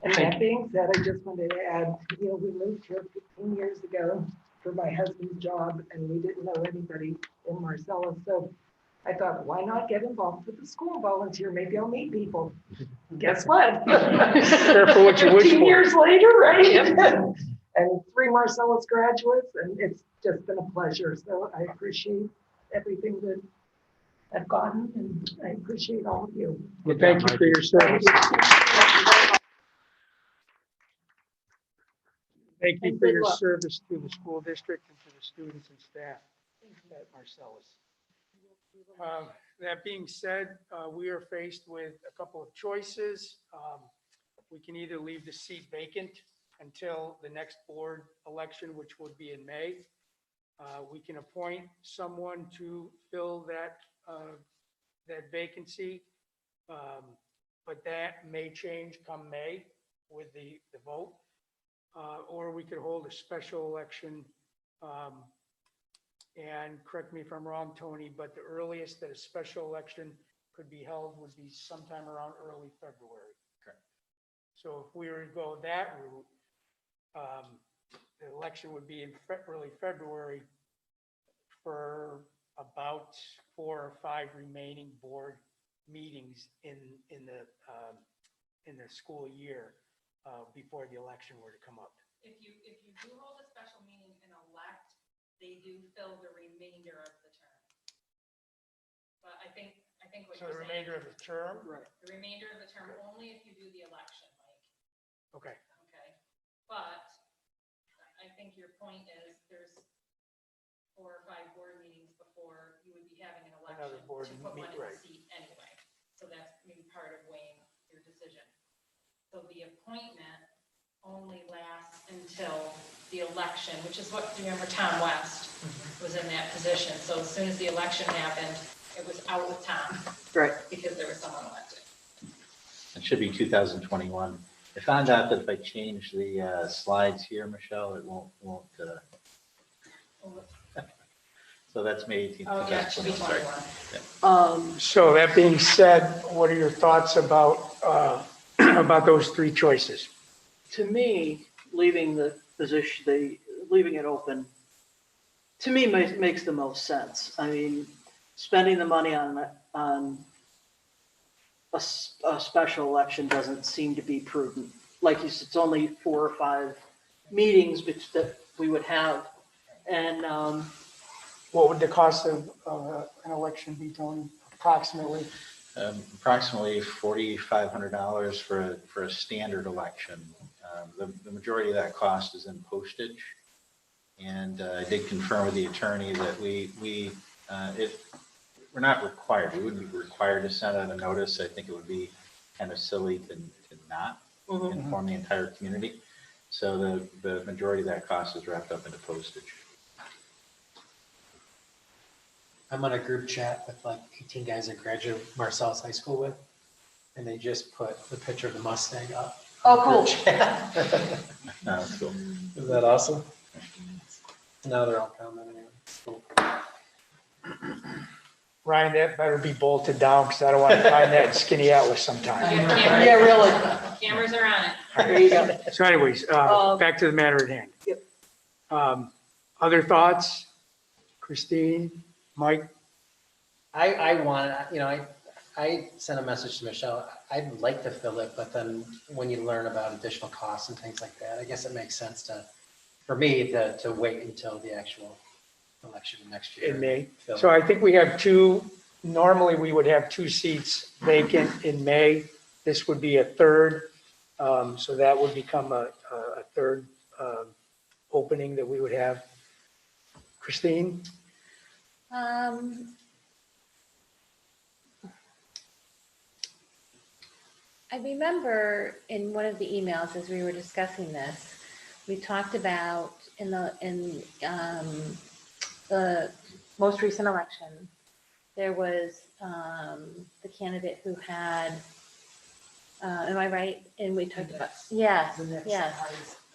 And that being said, I just wanted to add, we moved here 15 years ago for my husband's job, and we didn't know anybody in Marcellus. So I thought, why not get involved with the school and volunteer? Maybe I'll meet people. Guess what? Careful what you wish 15 for. years later, right? And 3 Marcellus graduates, and it's just been a pleasure. So I appreciate everything that I've gotten, and I appreciate all of you. Well, thank you for your service. Thank you for your service to the school district and to the students and staff at Marcellus. That being said, we are faced with a couple of choices. We can either leave the seat vacant until the next board election, which would be in May. We can appoint someone to fill that vacancy, but that may change come May with the vote. Or we could hold a special election. And correct me if I'm wrong, Tony, but the earliest that a special election could be held would be sometime around early February. Correct. So if we were to go that route, the election would be in early February for about 4 or 5 remaining board meetings in the school year before the election were to come up. If you do hold a special meeting and elect, they do fill the remainder of the term. But I think what So you're the saying. remainder of the term? Right. The remainder of the term only if you do the election, Mike. Okay. Okay. But I think your point is there's 4 or 5 board meetings before you would be having an election Another board to put one in right. the seat anyway. So that's maybe part of weighing your decision. So the appointment only lasts until the election, which is what, remember Tom West was in that position. So as soon as the election happened, it was out with Tom. Right. Because there was someone elected. It should be 2021. I found out that if I change the slides here, Michelle, it won't. So that's May 18th. Oh, yeah, it should be 2021. 21. So that being said, what are your thoughts about about those 3 choices? To me, leaving the position, leaving it open, to me makes the most sense. I mean, spending the money on a special election doesn't seem to be prudent. Like you said, it's only 4 or 5 meetings that we would have, and What would the cost of an election be, Tony, approximately? Approximately $4,500 for a standard election. The majority of that cost is in postage. And I did confirm with the attorney that we're not required. We wouldn't be required to send out a notice. I think it would be kind of silly to not inform the entire community. So the majority of that cost is wrapped up into postage. I'm on a group chat with like 18 guys I graduated Marcellus High School with, and they just put the picture of the Mustang up. Oh, cool. That's cool. Isn't that awesome? Now they're all commenting. Cool. Ryan, that better be bolted down because I don't want to find that skinny Atlas sometime. Yeah, really. Cameras are on it. There you go. So anyways, back to the matter at hand. Yep. Other thoughts? Christine, Mike? I want, I sent a message to Michelle. I'd like to fill it, but then when you learn about additional costs and things like that, I guess it makes sense for me to wait until the actual election next year. In May. Fill So it. I think we have normally we would have 2 seats vacant in May. This would be a third. So that would become a third opening that we would have. Christine? I remember in one of the emails as we were discussing this, we talked about in the most recent election, there was the candidate who had, am I right? And we talked about, yes,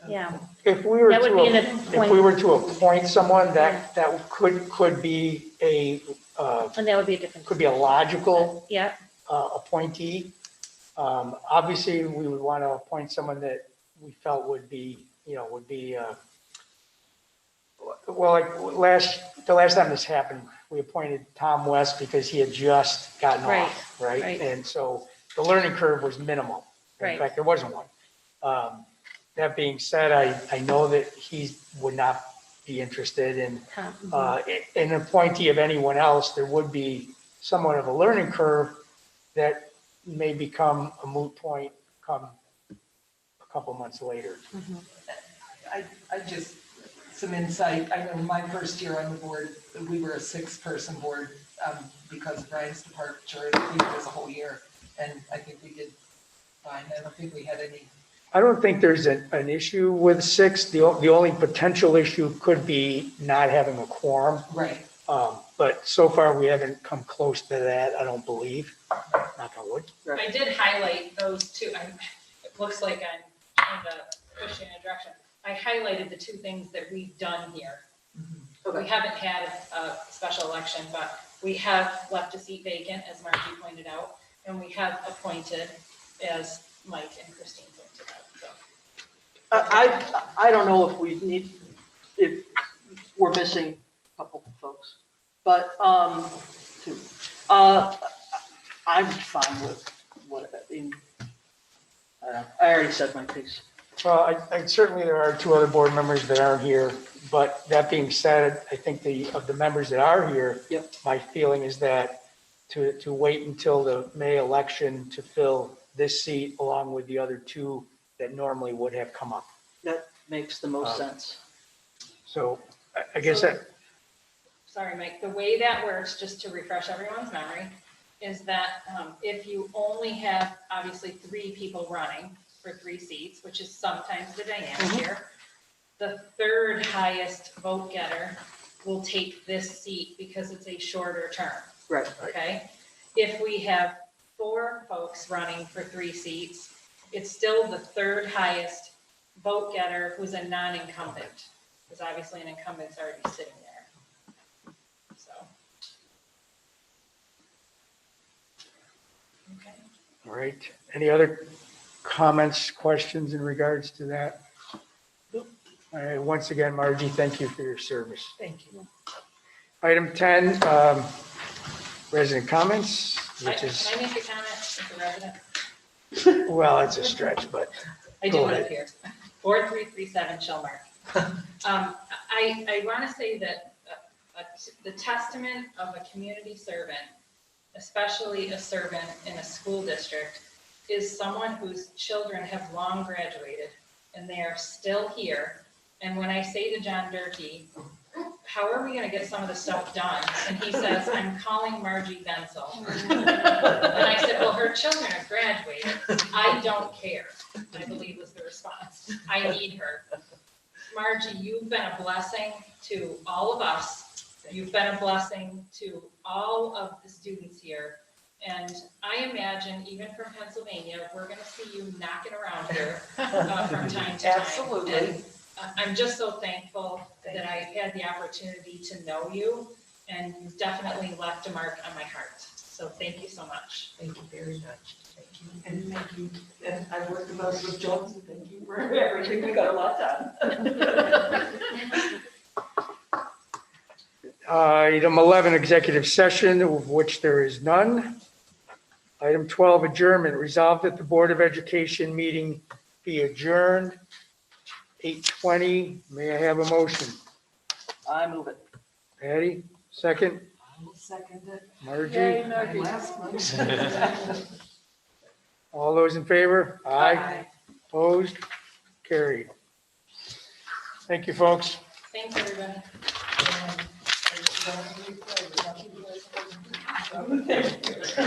yeah. If we were That would be an to appoint someone, that could be And that would be a different. could be a logical Yeah, appointee. Obviously, we would want to appoint someone that we felt would be, well, like the last time this happened, we appointed Tom West because he had just gotten off, right? right. And so the learning curve was minimal. In Right. fact, there wasn't one. That being said, I know that he would not be interested in an appointee of anyone else. There would be somewhat of a learning curve that may become a moot point come a couple months later. I just, some insight, I know my first year on the board, we were a 6-person board because of Ryan's departure, I think it was a whole year, and I think we did fine, I don't think we had any. I don't think there's an issue with 6. The only potential issue could be not having a quorum. Right. But so far, we haven't come close to that, I don't believe. Knock on wood. I did highlight those two. It looks like I'm trying to push in a direction. I highlighted the 2 things that we've done here. We haven't had a special election, but we have left a seat vacant, as Margie pointed out, and we have appointed, as Mike and Christine pointed out. So I don't know if we're missing a couple folks, but, 2. I'm fine with what, I already said my piece. Well, I certainly, there are 2 other board members that aren't here, but that being said, I think of the members that are here, Yep. my feeling is that to wait until the May election to fill this seat along with the other 2 that normally would have come up. That makes the most sense. So I guess that. Sorry, Mike, the way that works, just to refresh everyone's memory, is that if you only have, obviously, 3 people running for 3 seats, which is sometimes the dynamic here, the 3rd highest vote getter will take this seat because it's a shorter term. Right. Okay? If we have 4 folks running for 3 seats, it's still the 3rd highest vote getter who's a non-incumbent, because obviously an incumbent's already sitting there. So. Okay. All right. Any other comments, questions in regards to that? All right. Once again, Margie, thank you for your service. Thank you. Item 10, resident comments, which is, Can I make a comment as a resident? well, it's a stretch, but I do go live ahead. here. 4337 Shellmark. I want to say that the testament of a community servant, especially a servant in a school district, is someone whose children have long graduated and they are still here. And when I say to John Durkee, how are we going to get some of the stuff done? And he says, I'm calling Margie Bensel. And I said, well, her children have graduated. I don't care, I believe was the response. I need her. Margie, you've been a blessing to all of us. You've been a blessing to all of the students here. And I imagine, even from Pennsylvania, we're going to see you knocking around here from time to time. Absolutely. And I'm just so thankful that I had the opportunity to know you and you've definitely left a mark on my heart. So thank you so much. Thank you very much. Thank you. And thank you, and I've worked the most with Jones, and thank you for everything. We got a lot done. Item 11, executive session, of which there is none. Item 12, adjournment. Resolved that the Board of Education meeting be adjourned. 8:20. May I have a motion? I move it. Patty, second. I will second it. Margie? Yay, My Margie. last motion. All those in favor? Aye. Opposed? Carried. Thank you, folks. Thanks, everybody. Thank you.